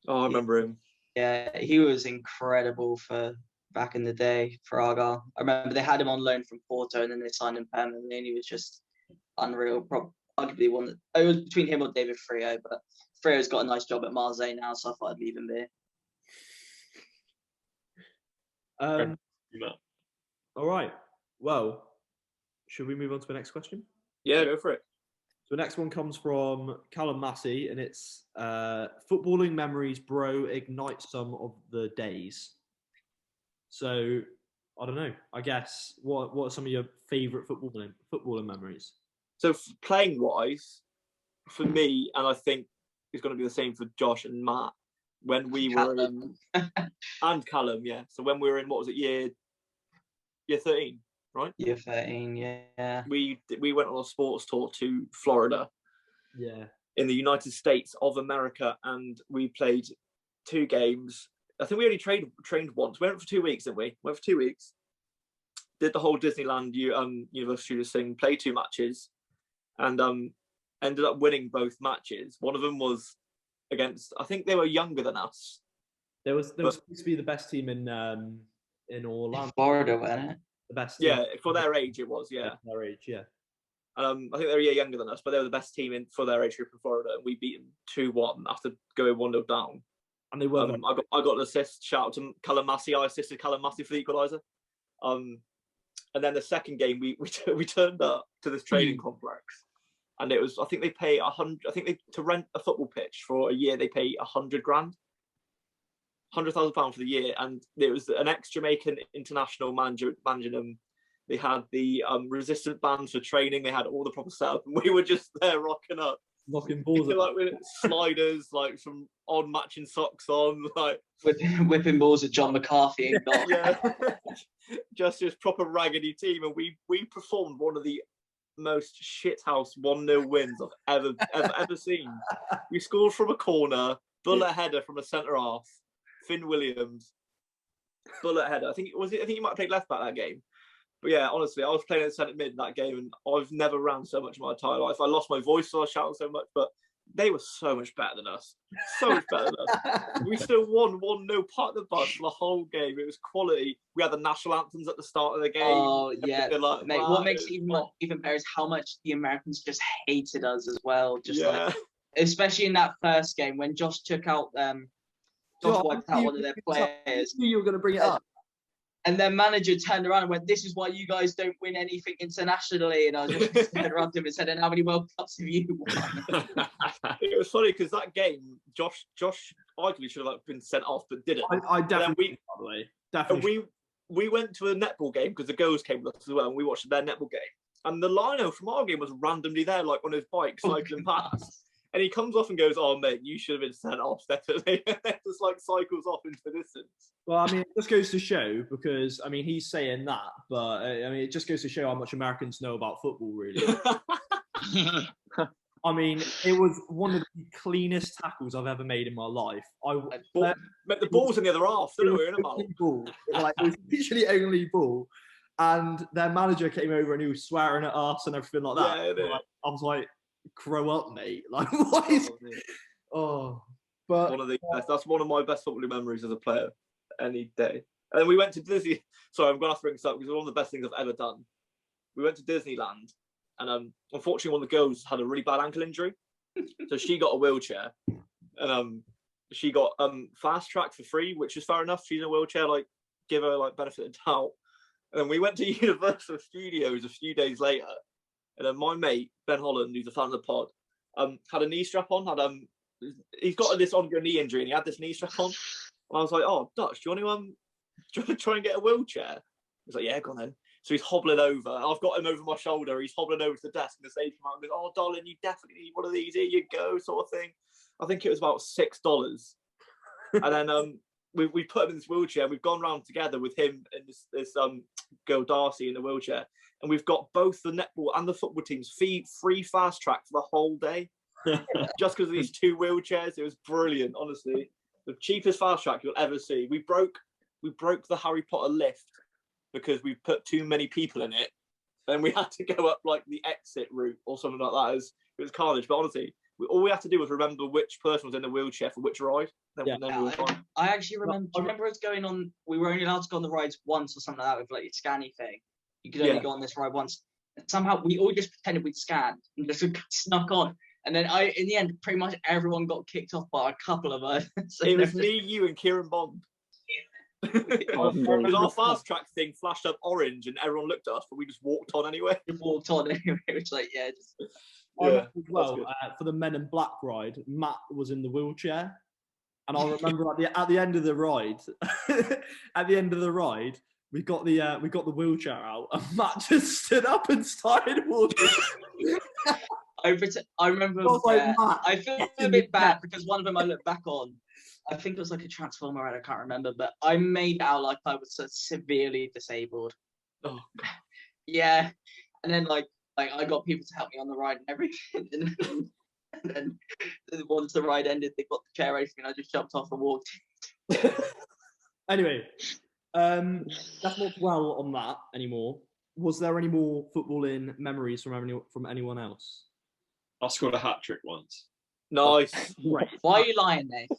Oh, I remember him. Yeah, he was incredible for back in the day for Argyle. I remember they had him on loan from Porto and then they signed him permanently and he was just unreal. Arguably one that it was between him or David Freo, but Freo's got a nice job at Marseille now, so I thought I'd leave him there. All right. Well, should we move on to the next question? Yeah, go for it. So the next one comes from Callum Massey, and it's footballing memories, bro, ignite some of the days. So, I don't know. I guess, what are some of your favourite footballing memories? So playing wise, for me, and I think it's going to be the same for Josh and Matt, when we were in, and Callum, yeah. So when we were in, what was it, year 13, right? Year 13, yeah. We went on a sports tour to Florida. Yeah. In the United States of America, and we played 2 games. I think we only trained once. We went for 2 weeks, didn't we? Went for 2 weeks. Did the whole Disneyland Universal Studios thing, played 2 matches, and ended up winning both matches. One of them was against, I think they were younger than us. There was supposed to be the best team in Orlando. Florida, wasn't it? The best team. Yeah, for their age it was, yeah. Their age, yeah. I think they were a year younger than us, but they were the best team for their age group in Florida, and we beat them 2-1 after going 1-0 down. And they were. I got an assist. Shout out to Callum Massey. I assisted Callum Massey for the equaliser. And And then the second game, we turned up to this training complex, and it was, I think they pay 100. I think to rent a football pitch for a year they pay 100 grand, £100,000 for the year, and there was an ex-Jamaican international managing them. They had the resistant bands for training. They had all the proper setup, and we were just there rocking up, knocking balls like with sliders, like some odd matching socks on, like whipping balls at John McCarthy and goal. yeah, just this proper raggedy team, and we performed one of the most shithouse 1-0 wins I've ever seen. We scored from a corner, bullet header from a centre half, Finn Williams, bullet header. I think he might have played left back that game. But yeah, honestly, I was playing at centre mid in that game, and I've never ran so much in my entire life. I lost my voice, so I was shouting so much, but they were so much better than us. So much better than us. We still won 1-0, part of the bus for the whole game. It was quality. We had the national anthems at the start of the game. Oh yeah, like, mate. What makes it even better is how much the Americans just hated us as well. Just like, especially in that first game when Josh took out wiped out one of their players. You were going to bring it up. And their manager turned around and went, "This is why you guys don't win anything internationally." And I was just turned around to him and said, "And how many World Cups have you won?" It was funny because that game, Josh arguably should have been sent off, but didn't. I definitely, by the way, definitely. We went to a netball game because the girls came with us as well, and we watched their netball game. And the lino from our game was randomly there, like on his bike, cycling past. And he comes off and goes, "Oh mate, you should have been sent off." Definitely, just like cycles off into the distance. Well, I mean, it just goes to show, because I mean, he's saying that, but I mean, it just goes to show how much Americans know about football, really. I mean, it was one of the cleanest tackles I've ever made in my life. The ball's in the other half, didn't we? Ball. Like, it was literally only ball. And their manager came over and he was swearing at us and everything like that. Yeah, I was like, grow up, mate. Like, what is... Oh, but... One of the best. That's one of my best footballing memories as a player, any day. And then we went to Disney. Sorry, I'm going to have to bring this up because it's one of the best things I've ever done. We went to Disneyland, and unfortunately one of the girls had a really bad ankle injury. So she got a wheelchair, and she got fast track for free, which is fair enough. She's in a wheelchair, like, give her like benefit of doubt. And then we went to Universal Studios a few days later, and then my mate Ben Holland, who's a fan of the pod, had a knee strap on. He's got this ongoing knee injury, and he had this knee strap on. And I was like, "Oh, Dutch, do you want to try and get a wheelchair?" He's like, "Yeah, go on then." So he's hobbling over. I've got him over my shoulder. He's hobbling over to the desk, and the stage come out and goes, "Oh, darling, you definitely need one of these. Here you go," sort of thing. I think it was about $6, and then we put him in this wheelchair. We've gone round together with him and this girl Darcy in the wheelchair, and we've got both the netball and the football teams free fast track for the whole day, just because of these two wheelchairs. It was brilliant, honestly. The cheapest fast track you'll ever see. We broke the Harry Potter lift because we put too many people in it, and we had to go up like the exit route or something like that. It was carnage. But honestly, all we had to do was remember which person was in the wheelchair for which ride. Then we were fine. I actually remember. Do you remember us going on? We were only allowed to go on the rides once or something like that with like your scanny thing. You could only go on this ride once. And somehow we all just pretended we'd scanned and just snuck on. And then in the end, pretty much everyone got kicked off by a couple of us. So it was me, you, and Kieran Bond. Because our fast track thing flashed up orange, and everyone looked at us, but we just walked on anyway. We walked on anyway. It was like, yeah. As well, for the Men in Black ride, Matt was in the wheelchair, and I remember at the end of the ride, we got the wheelchair out, and Matt just stood up and started walking. I remember. I feel a bit bad because one of them I look back on. I think it was like a Transformer ride. I can't remember, but I made out like I was severely disabled. Oh, yeah, and then like I got people to help me on the ride and everything, and then once the ride ended, they got the chair ready for me, and I just jumped off and walked. Anyway, let's not dwell on that anymore. Was there any more footballing memories from anyone else? I scored a hat trick once. Nice. Great. Why are you lying, Nate?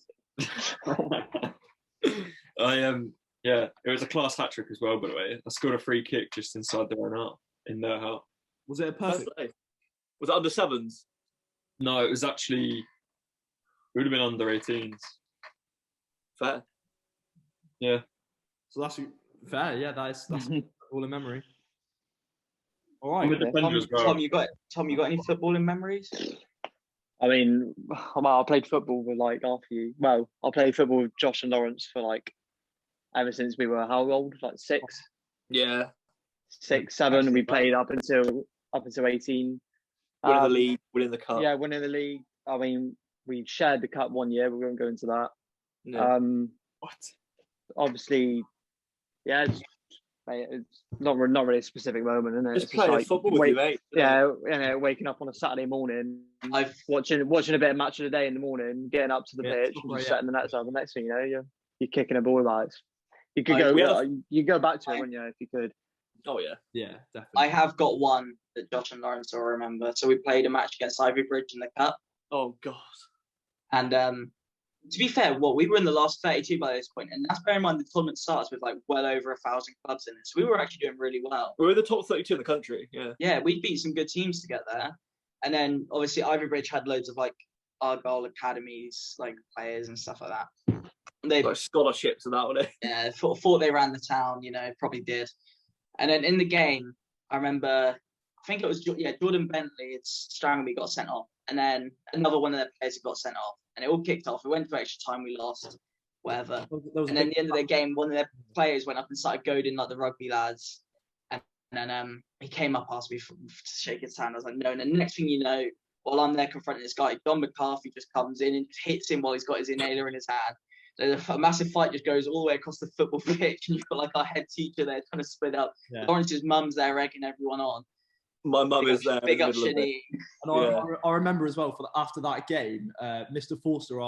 Yeah, it was a class hat trick as well, by the way. I scored a free kick just inside their own half, in their half. Was it a perfect? Was it under sevens? No, it was actually, it would have been under 18s. Fair. Yeah. So that's fair. Yeah, that's all in memory. All I'm a right. defender as well. Tom, you got any footballing memories? I mean, I played football with like after you. Well, I played football with Josh and Lawrence for like ever since we were how old? Like six, Yeah. 7. And we played up until 18. Winning the league, winning the cup. Yeah, winning the league. I mean, we shared the cup one year, but we won't go into that. No. What? Obviously, yeah, it's not really a specific moment, isn't it? Just It's playing like, football with you, mate. yeah, waking up on a Saturday morning, watching a bit of match of the day in the morning, getting up to the pitch, and just setting the nets up. The next thing you know, you're kicking a ball about. You could you go back to it, wouldn't you, if you could? Oh yeah. Yeah, definitely. I have got one that Josh and Lawrence will remember. So we played a match against Ivy Bridge in the cup, Oh god. and to be fair, we were in the last 32 by this point, and that's bear in mind the tournament starts with like well over 1,000 clubs in it. So we were actually doing really well. We're in the top 32 in the country. Yeah. Yeah, we beat some good teams to get there, and then obviously Ivy Bridge had loads of like Argyle academies, like players and stuff like that. They Like scholarships and that, wasn't it? yeah, thought they ran the town, probably did. And then in the game, I remember, I think it was Jordan Bentley, Strangleby got sent off, and then another one of their players got sent off, and it all kicked off. We went to extra time, we lost, whatever. And then at the end of the game, one of their players went up and started goading like the rugby lads, and then he came up, asked me to shake his hand. I was like, no. And the next thing you know, while I'm there confronting this guy, John McCarthy just comes in and hits him while he's got his inhaler in his hand. A massive fight just goes all the way across the football pitch, and you've got like our head teacher there trying to split up. Yeah. Lawrence's mum's there egging everyone on. My mum is there. Big in up the middle of it. Shinny. And I remember as well after that game, Mr. Forster,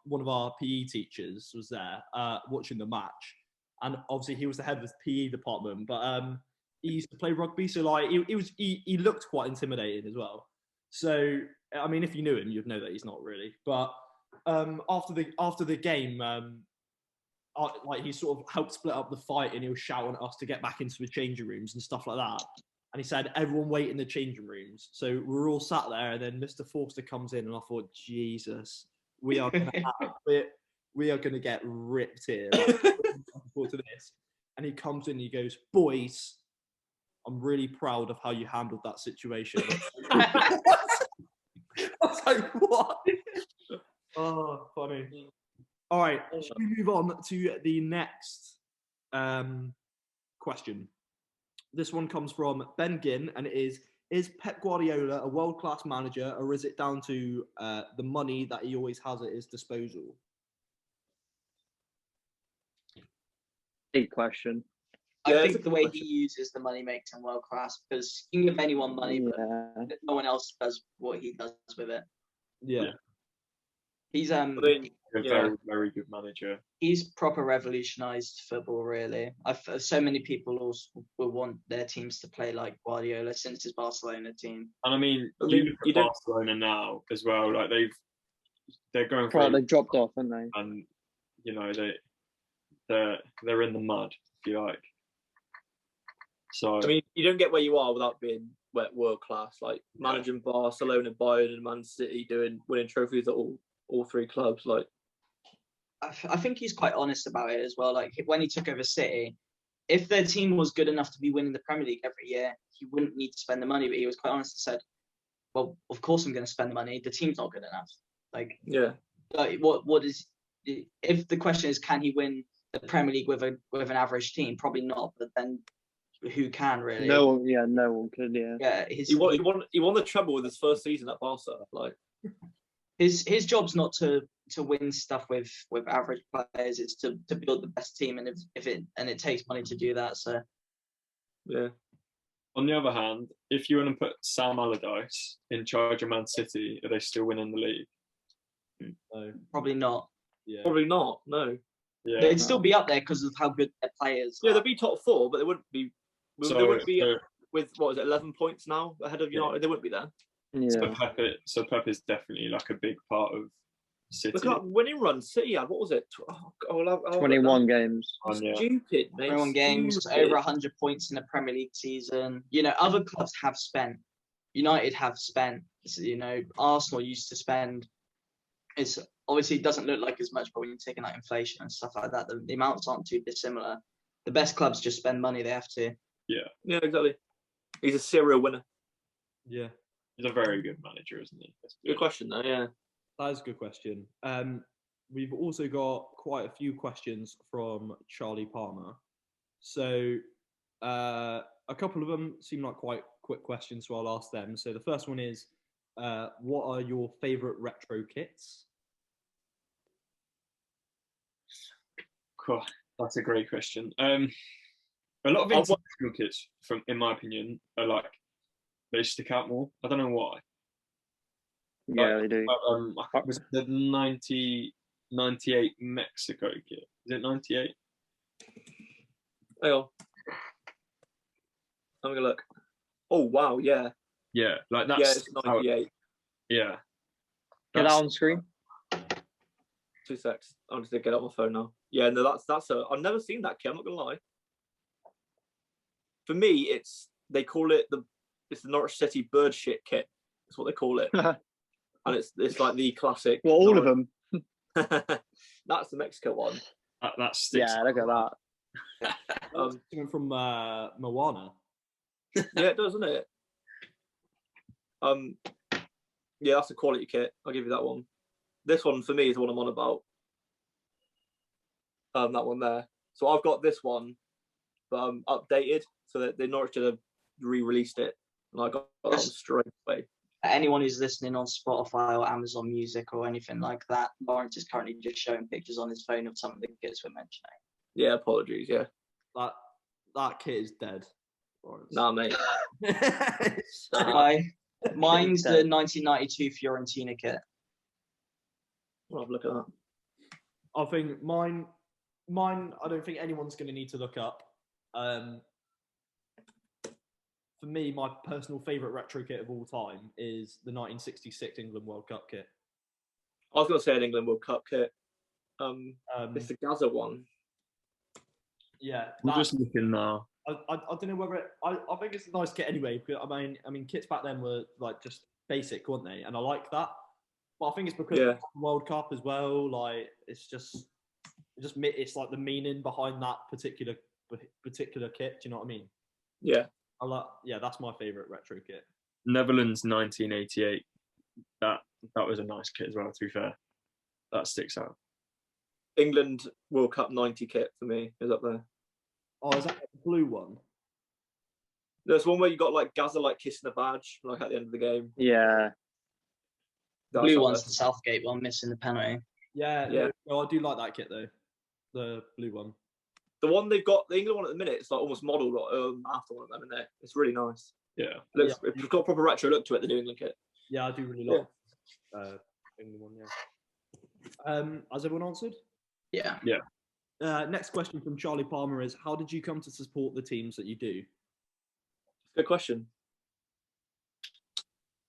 one of our PE teachers, was there watching the match, and obviously he was the head of the PE department. But he used to play rugby, so like he looked quite intimidating as well. So I mean, if you knew him, you'd know that he's not really. But after the game, like he sort of helped split up the fight, and he was shouting at us to get back into the changing rooms and stuff like that. And he said, everyone wait in the changing rooms. So we were all sat there, and then Mr. Forster comes in, and I thought, Jesus, we are going to get ripped here. Like, forward to this. And he comes in, and he goes, boys, I'm really proud of how you handled that situation. I was like, what? Oh, funny. All right, should we move on to the next question? This one comes from Ben Ginn, and it is Pep Guardiola a world-class manager, or is it down to the money that he always has at his disposal? Big question. I think the way he uses the money makes him world-class, because you can give anyone money, but no one else does what he does with it. Yeah. He's a very, very good manager. He's proper revolutionised football, really. So many people also will want their teams to play like Guardiola since his Barcelona team. And I mean, you look at Barcelona now as well. Like they're going for. They dropped off, haven't they? And they're in the mud, if you like. So I mean, you don't get where you are without being world class. Like managing Barcelona, Bayern, and Man City, winning trophies at all three clubs. Like, I think he's quite honest about it as well. Like when he took over City, if their team was good enough to be winning the Premier League every year, he wouldn't need to spend the money. But he was quite honest and said, "Well, of course I'm going to spend the money. The team's not good enough." Like, like what is? If the question is, can he win the Premier League with an average team? Probably not. But then, who can really? No one could. Yeah. He won the treble with his first season at Barca. Like. His job's not to win stuff with average players. It's to build the best team, and if it takes money to do that. So, yeah. On the other hand, if you want to put Sam Allardyce in charge of Man City, are they still winning the league? No. Probably not. Yeah. Probably not. No. Yeah. They'd still be up there because of how good their players. Yeah, are. they'd be top four, but they wouldn't be. They wouldn't be with 11 points now ahead of United. They wouldn't be there. Yeah. So Pep is definitely like a big part of City. Look at that winning run City had. What was it? 21 games. Stupid, mate. 21 games, over 100 points in the Premier League season. Other clubs have spent. United have spent. Arsenal used to spend. It's obviously it doesn't look like as much, but when you're taking like inflation and stuff like that, the amounts aren't too dissimilar. The best clubs just spend money; they have to. Yeah, exactly. He's a serial winner. Yeah, He's a very good manager, isn't he? Good question, though. Yeah. that is a good question. We've also got quite a few questions from Charlie Palmer. So a couple of them seem like quite quick questions, so I'll ask them. So the first one is, what are your favourite retro kits? Cool. That's a great question. A lot of international kits, in my opinion, are like they stick out more. I don't know why. Yeah, they do. Was it the 98 Mexico kit? Is it 98? Hang on. Having a look. Oh wow, yeah. Yeah, like that's. Yeah, it's 98. Yeah. Get that on screen. 2 secs. I'm just gonna get it on my phone now. Yeah, no, that's a. I've never seen that kit. I'm not gonna lie. For me, they call it the Norwich City bird shit kit. That's what they call it, and it's like the classic. Well, all of them. That's the Mexico one. That sticks. Yeah, look at that. Something from Moana. Yeah, it does, doesn't it? Yeah, that's a quality kit. I'll give you that one. This one for me is the one I'm on about. That one there. So I've got this one, but updated. So that the Norwich have re-released it, and I got that one straight away. Anyone who's listening on Spotify or Amazon Music or anything like that, Lawrence is currently just showing pictures on his phone of some of the kits we're mentioning. Yeah, apologies. Yeah. That kit is dead. Lawrence. Nah, mate. Mine's the 1992 Fiorentina kit. I'll have a look at that. I think mine. I don't think anyone's going to need to look up. For me, my personal favourite retro kit of all time is the 1966 England World Cup kit. I was going to say an England World Cup kit. It's the Gaza one. Yeah, I'm just looking now. I don't know whether I think it's a nice kit anyway. Because I mean, kits back then were like just basic, weren't they? And I like that. But I think it's because of the World Cup as well. Like it's like the meaning behind that particular kit. Do you know what I mean? Yeah. That's my favourite retro kit. Netherlands 1988. That was a nice kit as well. To be fair, that sticks out. England World Cup 90 kit for me is up there. Oh, is that the blue one? There's one where you got like Gaza like kissing the badge like at the end of the game. Yeah. The blue one's the Southgate one, missing the penalty. Yeah. No, I do like that kit though. The blue one. The one they've got, the England one at the minute, it's like almost modelled after one of them in there. It's really nice. Yeah. It's got a proper retro look to it, the New England kit. Yeah, I do really like England one, yeah. Has everyone answered? Yeah. Yeah. Next question from Charlie Palmer is, how did you come to support the teams that you do? Good question.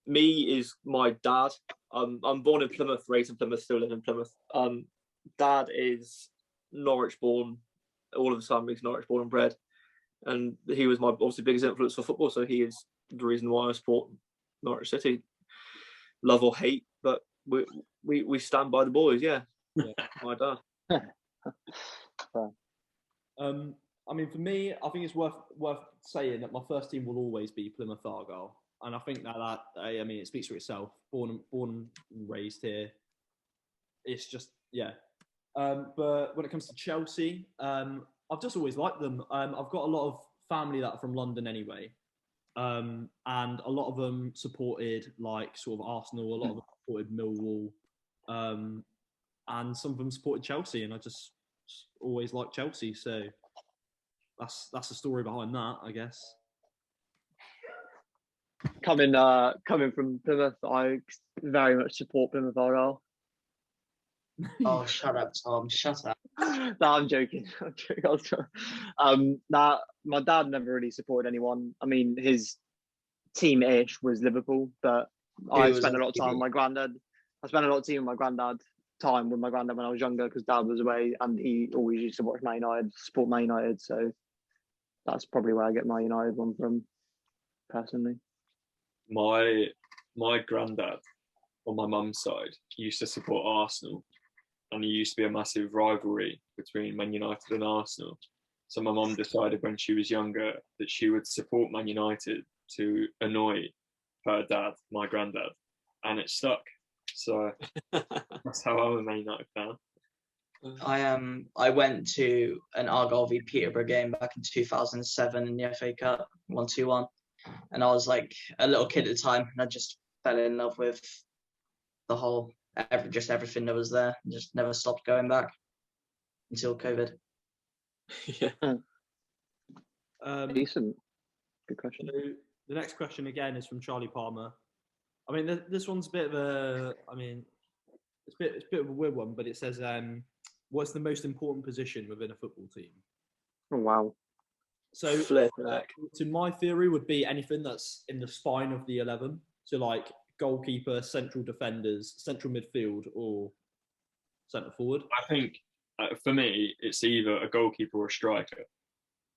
Me is my dad. I'm born in Plymouth, raised in Plymouth, still live in Plymouth. Dad is Norwich born. All of his family's Norwich born and bred, and he was my obviously biggest influence for football. So he is the reason why I support Norwich City. Love or hate, but we stand by the boys. Yeah. My dad. I mean, for me, I think it's worth saying that my first team will always be Plymouth Argyle, and I think that I mean, it speaks for itself. Born and raised here, it's just But when it comes to Chelsea, I've just always liked them. I've got a lot of family that are from London anyway, and a lot of them supported like sort of Arsenal. A lot of them supported Millwall, and some of them supported Chelsea, and I just always liked Chelsea. So that's the story behind that, I guess. Coming from Plymouth, I very much support Plymouth Argyle. Oh, shut up, Tom. Shut up. No, I'm joking. My dad never really supported anyone. I mean, his team-ish was Liverpool, but I spent a lot of time with my granddad. I spent a lot of time with my granddad when I was younger because dad was away, and he always used to watch Man United, support Man United. So that's probably where I get my United one from, personally. My granddad on my mum's side used to support Arsenal, and there used to be a massive rivalry between Man United and Arsenal. So my mum decided when she was younger that she would support Man United to annoy her dad, my granddad, and it stuck. So that's how I'm a Man United fan. I went to an Argyle v Peterborough game back in 2007 in the FA Cup 1-2-1, and I was like a little kid at the time, and I just fell in love with the whole everything that was there. Just never stopped going back until COVID. Yeah. Decent. Good question. So the next question again is from Charlie Palmer. I mean, this one's a bit of a. I mean, it's a bit of a weird one, but it says, "What's the most important position within a football team?" Oh, wow. So, Flipping heck. so my theory would be anything that's in the spine of the 11. So, like goalkeeper, central defenders, central midfield, or centre forward. I think for me, it's either a goalkeeper or a striker.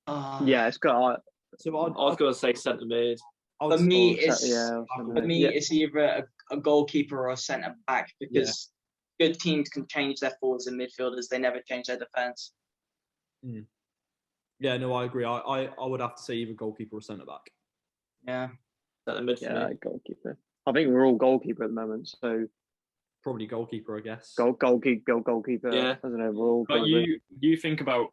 Yeah, it's got. So I was going to say centre mid. For me, it's yeah. it's either a goalkeeper or a centre back, because good teams can change their forwards and midfielders. They never change their defence. Yeah, no, I agree. I would have to say either goalkeeper or centre back. Yeah. Centre mid for Yeah, me. goalkeeper. I think we're all goalkeeper at the moment, so Probably goalkeeper, I guess. goalkeeper. Yeah. As an overall. But you think about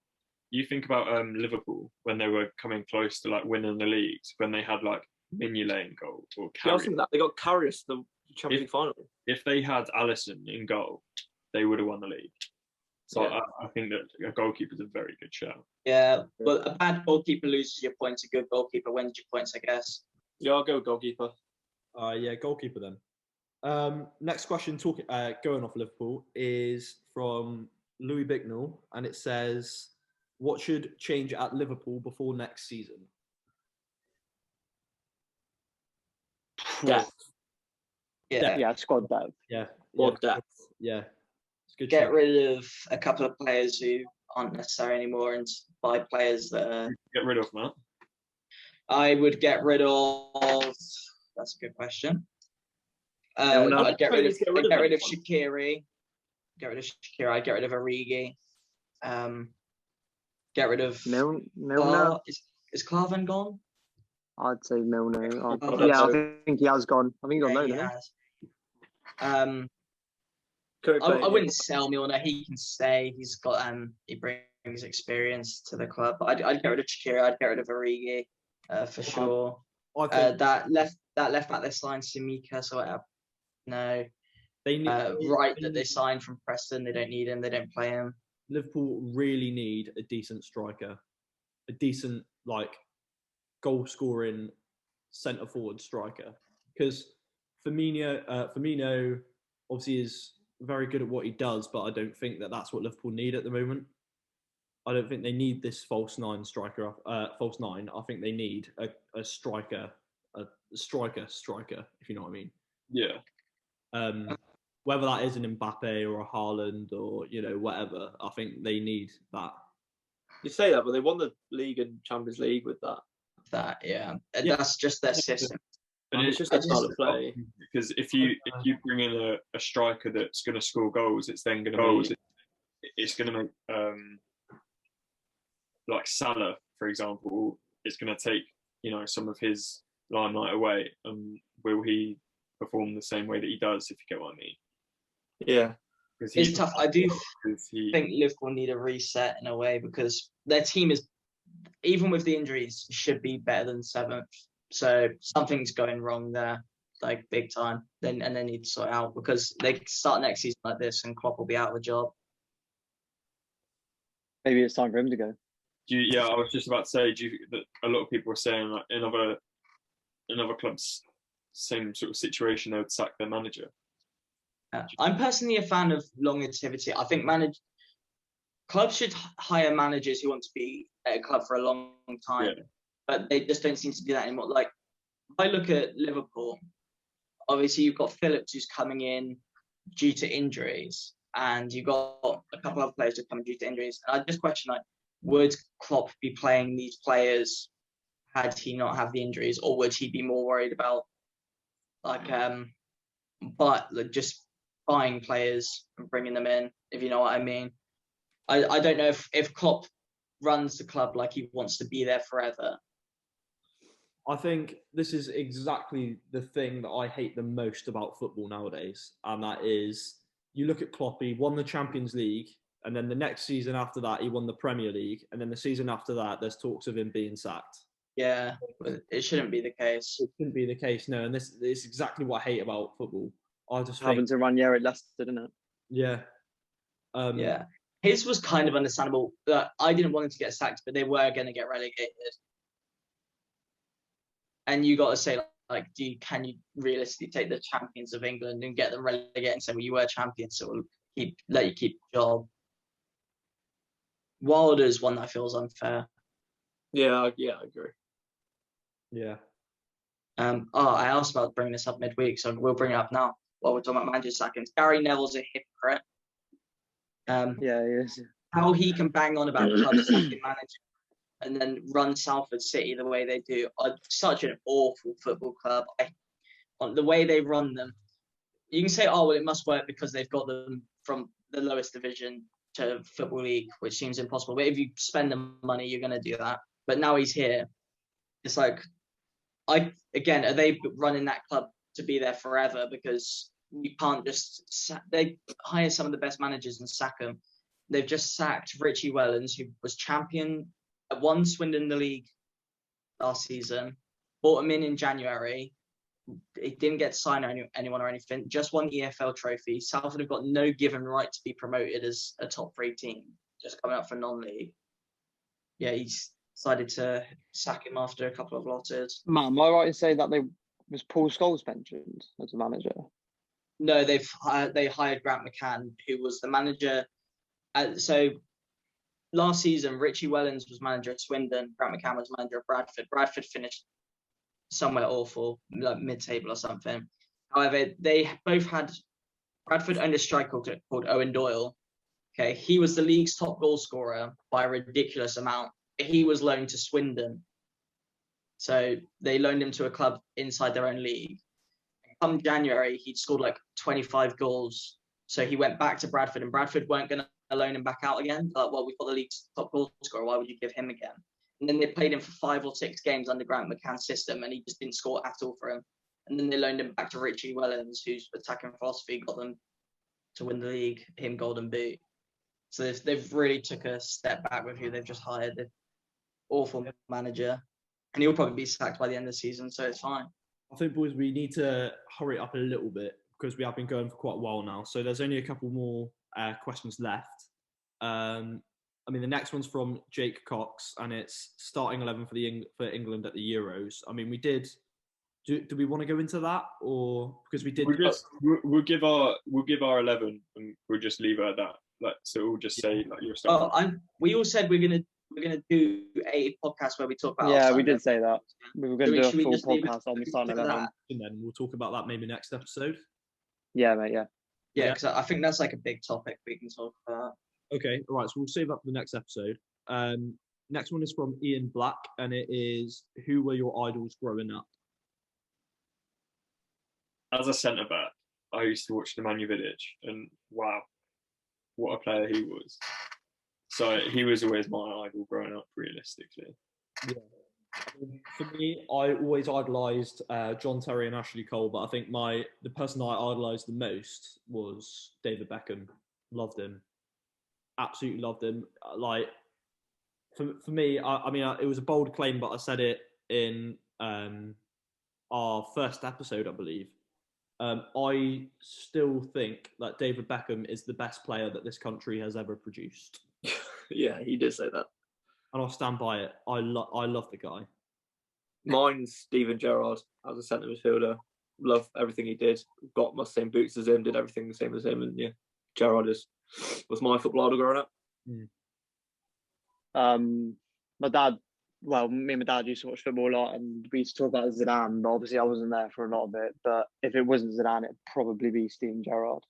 Liverpool when they were coming close to like winning the leagues, when they had like Mignolet in goal or Yeah, I Karius. was thinking that they got Karius the Champions League final. If they had Alisson in goal, they would have won the league. So Yeah. I think that a goalkeeper is a very good shout. Yeah, but a bad goalkeeper loses your points. A good goalkeeper wins your points, I guess. Yeah, I'll go goalkeeper. Yeah, goalkeeper then. Next question, going off Liverpool, is from Louis Bicknell, and it says, "What should change at Liverpool before next season?" Depth. Yeah. Squad depth. Yeah, Or depth. yeah. It's a good. Get shout. rid of a couple of players who aren't necessary anymore and buy players that are... Get rid of Matt. I would get rid of... That's a good question. I'd get rid of Shaqiri. Get rid of Shaqiri. I'd get rid of Origi. Get rid of... Milner. Is Carven gone? I'd say Milner. Oh, Yeah, I think he has gone. I think he's gone Yeah, he loan. has. I wouldn't sell Milner. He can stay. He's got he brings experience to the club. I'd get rid of Shaqiri. I'd get rid of Origi for sure. I think That left back this line, Simika. So no. they need Right that they signed from Preston. They don't need him. They don't play him. Liverpool really need a decent striker, a decent goal scoring centre forward striker, because Firmino obviously is very good at what he does, but I don't think that that's what Liverpool need at the moment. I don't think they need this false nine striker. False nine. I think they need a striker, if you know what I mean. Yeah. Whether that is an Mbappe or a Haaland or whatever, I think they need that. You say that, but they won the league and Champions League with that. That's just their system. And It's just their style of play. Because if you bring in a striker that's going to score goals, it's then going to it's going to make like Salah, for example, it's going to take some of his limelight away. And will he perform the same way that he does? If you get what I mean. Yeah. It's tough. I do think Liverpool need a reset in a way, because their team is, even with the injuries, should be better than 7th. So something's going wrong there, big time. And they need to sort it out, because they start next season like this and Klopp will be out of a job. Maybe it's time for him to go. I was just about to say, that a lot of people were saying like in other clubs, same sort of situation, they would sack their manager. I'm personally a fan of longevity. I think clubs should hire managers who want to be at a club for a long time, but they just don't seem to do that anymore. Like, I look at Liverpool, obviously you've got Phillips who's coming in due to injuries, and you've got a couple of players who are coming due to injuries. And I just question, would Klopp be playing these players had he not have the injuries, or would he be more worried about just buying players and bringing them in, if you know what I mean? I don't know if Klopp runs the club like he wants to be there forever. I think this is exactly the thing that I hate the most about football nowadays, and that is you look at Klopp. He won the Champions League, and then the next season after that, he won the Premier League, and then the season after that, there's talks of him being sacked. Yeah, but it shouldn't be the case. It shouldn't be the case, no. And this is exactly what I hate about football. I just Happened think, to Ranieri at Leicester, didn't it? yeah, Yeah. His was kind of understandable. I didn't want him to get sacked, but they were going to get relegated. And you got to say, like, can you realistically take the champions of England and get them relegated and say, well, you were champions, so we'll let you keep the job? Wilder's one that feels unfair. Yeah, I agree. yeah. I asked about bringing this up midweek, so we'll bring it up now while we're talking about manager sackings. Gary Neville's a hypocrite. Yeah, he is. How he can bang on about club sacking manager and then run Salford City the way they do are such an awful football club. On the way they run them, you can say, oh, well, it must work because they've got them from the lowest division to Football League, which seems impossible. But if you spend the money, you're going to do that. But now he's here. It's like, are they running that club to be there forever? Because you can't just they hire some of the best managers and sack them. They've just sacked Richie Wellens, who was champion, won Swindon the league last season, bought him in January. It didn't get signed or anyone or anything, just won the EFL trophy. Salford have got no given right to be promoted as a top 3 team, just coming up for non-league. Yeah, he's decided to sack him after a couple of losses. Man, am I right in saying that was Paul Scholes mentioned as a manager? No, they hired Grant McCann, who was the manager. So last season, Richie Wellens was manager at Swindon. Grant McCann was manager at Bradford. Bradford finished somewhere awful, like mid-table or something. However, they both had Bradford owned a striker called Owen Doyle. Okay, he was the league's top goal scorer by a ridiculous amount. He was loaned to Swindon, so they loaned him to a club inside their own league. Come January, he'd scored like 25 goals. So he went back to Bradford, and Bradford weren't going to loan him back out again. Like, well, we've got the league's top goal scorer. Why would you give him again? And then they played him for 5 or 6 games under Grant McCann's system, and he just didn't score at all for him. And then they loaned him back to Richie Wellens, whose attacking philosophy got them to win the league, him Golden Boot. So they've really took a step back with who they've just hired. The awful manager, and he'll probably be sacked by the end of the season, so it's fine. I think, boys, we need to hurry up a little bit because we have been going for quite a while now. So there's only a couple more questions left. I mean, the next one's from Jake Cox, and it's starting 11 for England at the Euros. I mean, we did. Do we want to go into that, or because we did? We'll give our 11, and we'll just leave it at that. Like, so we'll just say like your stuff. We all said we're gonna do a podcast where we talk about. Yeah, we did say that. We were going to do a full podcast on the starting 11, and then we'll talk about that maybe next episode. Yeah, mate. Yeah. Yeah, because I think that's like a big topic we can talk about. Okay, all right. So we'll save that for the next episode. Next one is from Ian Black, and it is: who were your idols growing up? As a centre back, I used to watch Nemanja Vidic, and wow, what a player he was. So he was always my idol growing up, realistically. Yeah. For me, I always idolised John Terry and Ashley Cole, but I think the person I idolised the most was David Beckham. Loved him, absolutely loved him. Like for me, I mean, it was a bold claim, but I said it in our first episode, I believe. I still think that David Beckham is the best player that this country has ever produced. Yeah, he did say that. And I'll stand by it. I love the guy. Mine's Steven Gerrard as a centre midfielder. Love everything he did. Got my same boots as him, did everything the same as him. And yeah, Gerrard was my football idol growing up. My dad, well, me and my dad used to watch football a lot, and we used to talk about Zidane, but obviously I wasn't there for a lot of it. But if it wasn't Zidane, it'd probably be Steven Gerrard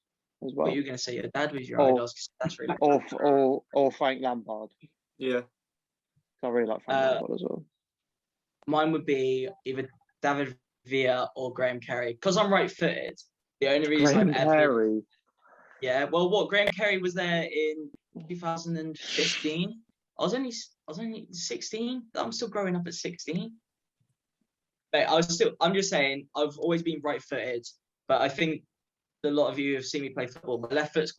as well. What are you going to say? Your dad was your idol? That's really or Frank Lampard. Yeah. I really like Frank Lampard as well. Mine would be either David Villa or Graham Carey. Because I'm right-footed, the only reason Graham Carey. Yeah, well, Graham Carey was there in 2015. I was only 16. I'm still growing up at 16. But I'm just saying, I've always been right-footed, but I think a lot of you have seen me play football. My left foot's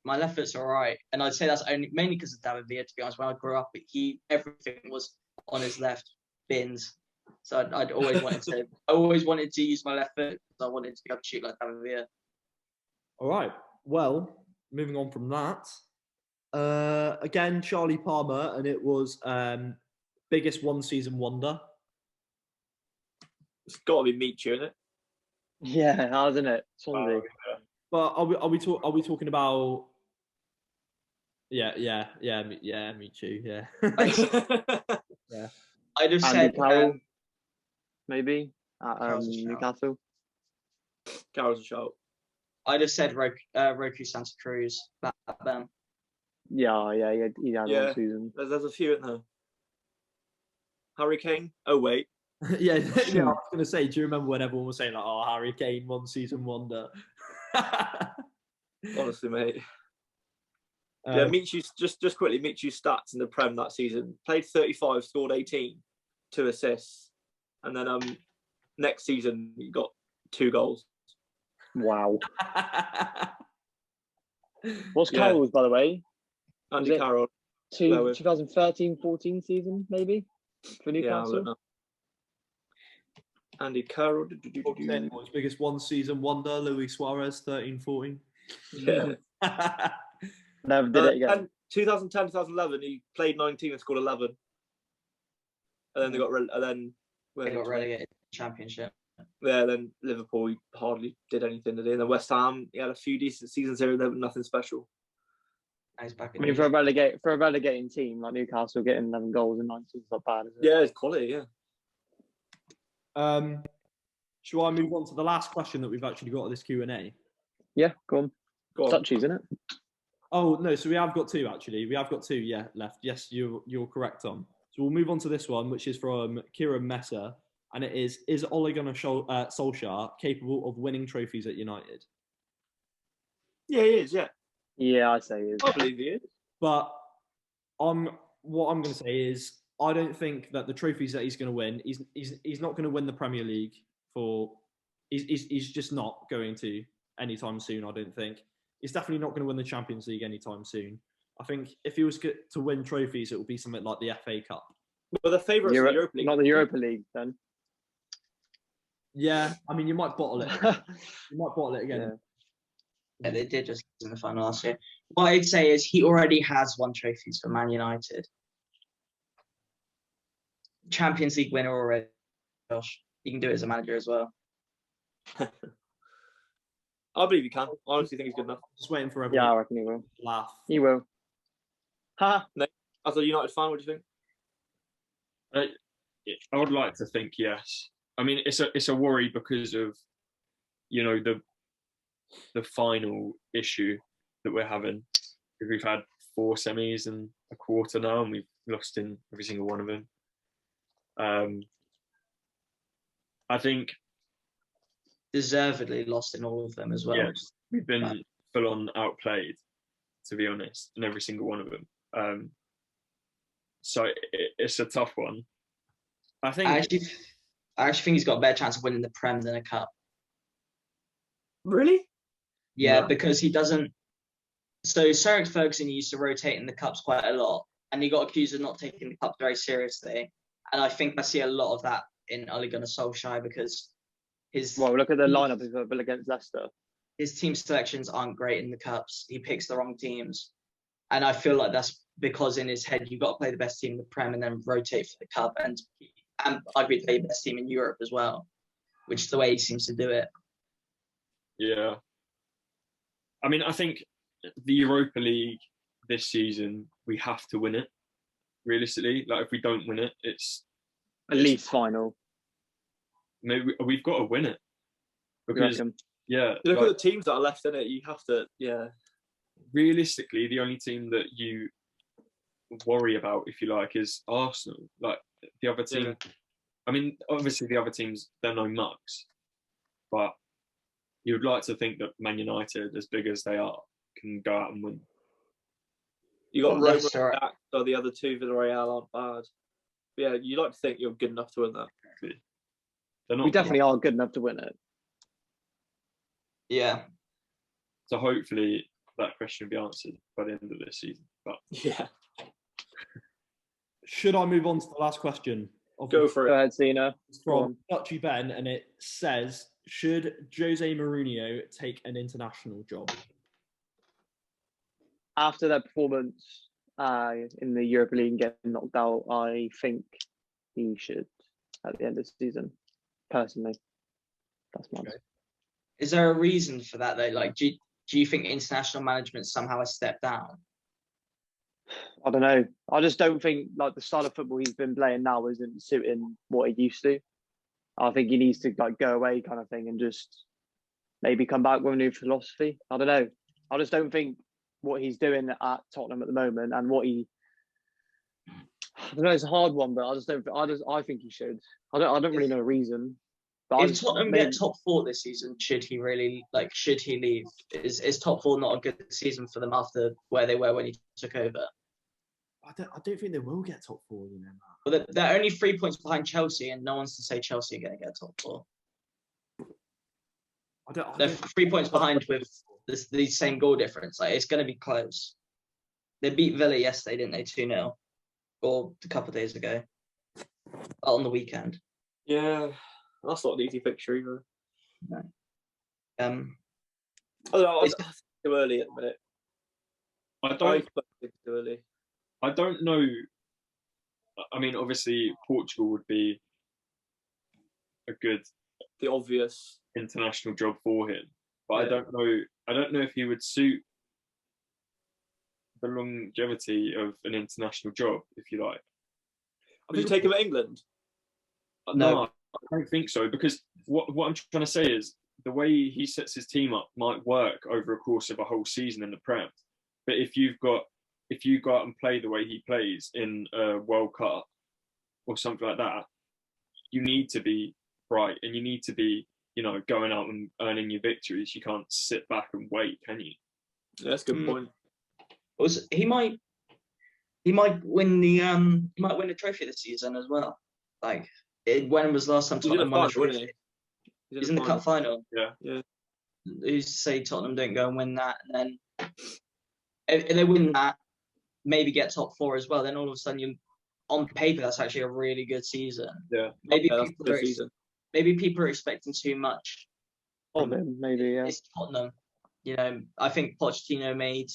my left foot's all right, and I'd say that's mainly because of David Villa. To be honest, when I grew up, everything was on his left, bins. So I always wanted to use my left foot because I wanted to be able to shoot like David Villa. All right. Well, moving on from that. Again, Charlie Palmer, and it was biggest one-season wonder. It's got to be Michu, isn't it? Yeah, hasn't it? Swansea. But are we talking about? Yeah, Michu. Yeah. Yeah. I'd have Andy said Carroll, maybe at Carroll's a shout. Newcastle. Carroll's a shout. I'd have said Roku Santa Cruz back then. Yeah, he had Yeah. one season. There's a few in there. Harry Kane. Oh wait. yeah, I was going to say, do you remember when everyone was saying, like, oh, Harry Kane, one-season wonder? Honestly, mate. Yeah, Michu, just quickly, Michu's stats in the Prem that season. Played 35, scored 18, 2 assists. And then next season, he got 2 goals. Wow. What's Carroll's, by the way? Andy Carroll. 2013-14 season, maybe, for Yeah, I Newcastle? don't know. Andy Carroll. His biggest one-season wonder, Luis Suarez, 13-14. Yeah. Never did it again. And 2010, 2011, he played 19 and scored 11. And then they got relegated to the Championship. Yeah, then Liverpool, he hardly did anything today. And then West Ham, he had a few decent seasons here, but nothing special. Now he's back I mean, for a relegating team like Newcastle, getting 11 goals in 19 is not bad, is it? Yeah, it's quality, yeah. Shall I move on to the last question that we've actually got at this Q&A? Yeah, go on. Go on. Touchies, isn't it? Oh, no, so we have got 2, actually. We have got 2, left. Yes, you're correct, Tom. So we'll move on to this one, which is from Kieran Messer, and it is Ole Gunnar Solskjaer capable of winning trophies at United? Yeah, he is, yeah. Yeah, I'd say he is. I believe he is. But what I'm going to say is I don't think that the trophies that he's going to win, he's not going to win the Premier League he's just not going to anytime soon, I don't think. He's definitely not going to win the Champions League anytime soon. I think if he was to win trophies, it would be something like the FA Cup. Well, the favourites of the Europa League. Not the Europa League, then. Yeah, I mean, you might bottle it. You might bottle it again. Yeah, they did just in the final last year. What I'd say is he already has won trophies for Man United. Champions League winner already. Josh, you can do it as a manager as well. I believe he can. I honestly think he's good enough. Just waiting for everyone Yeah, I reckon he will. to laugh. He will. Ha! As a United fan, what do you think? I would like to think yes. I mean, it's a worry because of, you know, the final issue that we're having. We've had 4 semis and a quarter now, and we've lost in every single one of them. I think Deservedly lost in all of them as well. yeah, we've been full on outplayed, to be honest, in every single one of them. So it's a tough one. I think. I actually think he's got a better chance of winning the Prem than a Cup. Really? Yeah, No. because he doesn't. So Sir Alex Ferguson used to rotate in the Cups quite a lot, and he got accused of not taking the Cup very seriously. And I think I see a lot of that in Ole Gunnar Solskjaer because Well, look at the lineup he's got against Leicester. his team selections aren't great in the Cups. He picks the wrong teams. And I feel like that's because in his head, you've got to play the best team in the Prem and then rotate for the Cup. And arguably play the best team in Europe as well, which is the way he seems to do it. Yeah. I mean, I think the Europa League this season, we have to win it, realistically. Like, if we don't win it, it's At least final. maybe we've got to win it. You Because, reckon? yeah, You look like, at the teams that are left in it, you have to, yeah. realistically, the only team that you worry about, if you like, is Arsenal. Like, the other team, Yeah. I mean, obviously the other teams, they're no mucks, but you would like to think that Man United, as big as they are, can go out and win. You got Well, Roma Leicester- and so the other 2 Villarreal aren't bad. But yeah, you like to think you're good enough to win that. They're not. We definitely are good enough to win it. Yeah. So hopefully that question will be answered by the end of this season. But Yeah. Should I move on to the last question? Go for Go it. ahead, Cena. It's Go from on. Dutchy Ben, and it says, should Jose Mourinho take an international job? After their performance in the Europa League and getting knocked out, I think he should at the end of the season. Personally, that's mine. Okay. Is there a reason for that though? Like, do you think international management somehow has stepped down? I don't know. I just don't think like the style of football he's been playing now isn't suiting what he used to. I think he needs to like go away kind of thing and just maybe come back with a new philosophy. I don't know. I just don't think what he's doing at Tottenham at the moment and what he I don't know, it's a hard one, but I just don't I think he should. I don't really know a reason. But If Tottenham get top 4 this season, should he leave? Is top 4 not a good season for them after where they were when he took over? I don't think they will get top 4, you know. Well, they're only 3 points behind Chelsea, and no one's to say Chelsea are going to get top 4. They're 3 points behind with the same goal difference. Like, it's going to be close. They beat Villa yesterday, didn't they? 2-0, or a couple of days ago, on the weekend. Yeah, that's not an easy fixture either. No. I don't know, it's too early at the minute. I I don't. expect it's too early. I don't know. I mean, obviously, Portugal would be a good The obvious. international job for him, but I Yeah. don't know. I don't know if he would suit the longevity of an international job, if you like. Would you take him at England? No. I don't think so, because what I'm trying to say is the way he sets his team up might work over a course of a whole season in the Prem, but if you go out and play the way he plays in a World Cup or something like that, you need to be bright and you need to be, going out and earning your victories. You can't sit back and wait, can you? Yeah, that's a good point. He might win the trophy this season as well. Like, when was the last time He's in the Tottenham won a final, isn't trophy? he? He's in the cup final. Yeah. Who's to say Tottenham don't go and win that, and then if they win that, maybe get top 4 as well, then all of a sudden on paper that's actually a really good season. Yeah. Maybe Yeah, that's a good season. maybe people are expecting too much. Of him, maybe, yeah. It's Tottenham. I think Pochettino made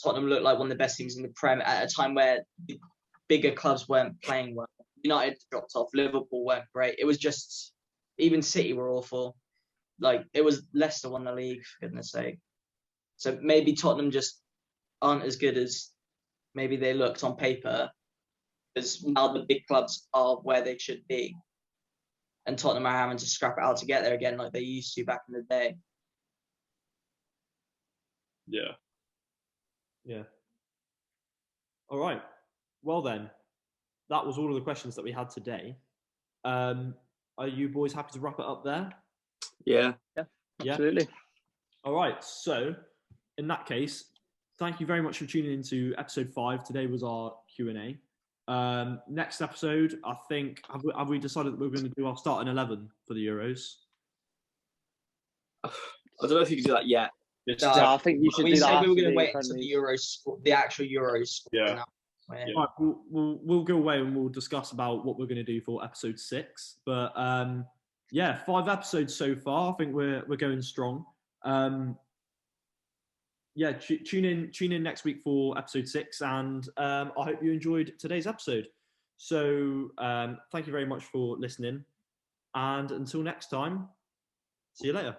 Tottenham look like one of the best teams in the Prem at a time where the bigger clubs weren't playing well. United dropped off, Liverpool weren't great. It was just, even City were awful. Like, it was Leicester won the league, for goodness sake. So maybe Tottenham just aren't as good as maybe they looked on paper, because now the big clubs are where they should be. And Tottenham are having to scrap it out to get there again like they used to back in the day. Yeah. Yeah. All right. Well then, that was all of the questions that we had today. Are you boys happy to wrap it up there? Yeah. Yeah. Absolutely. All right. So, in that case, thank you very much for tuning into episode 5. Today was our Q&A. Next episode, I think, have we decided that we're going to do our starting 11 for the Euros? I don't know if you can do that yet. Just, I think you should We do that. said we were after going to the wait until friendlies. the actual Euros. Yeah. All right, we'll go away and we'll discuss about what we're going to do for episode 6. But yeah, 5 episodes so far. I think we're going strong. Yeah, tune in next week for episode 6, and I hope you enjoyed today's episode. So thank you very much for listening, and until next time, see you later.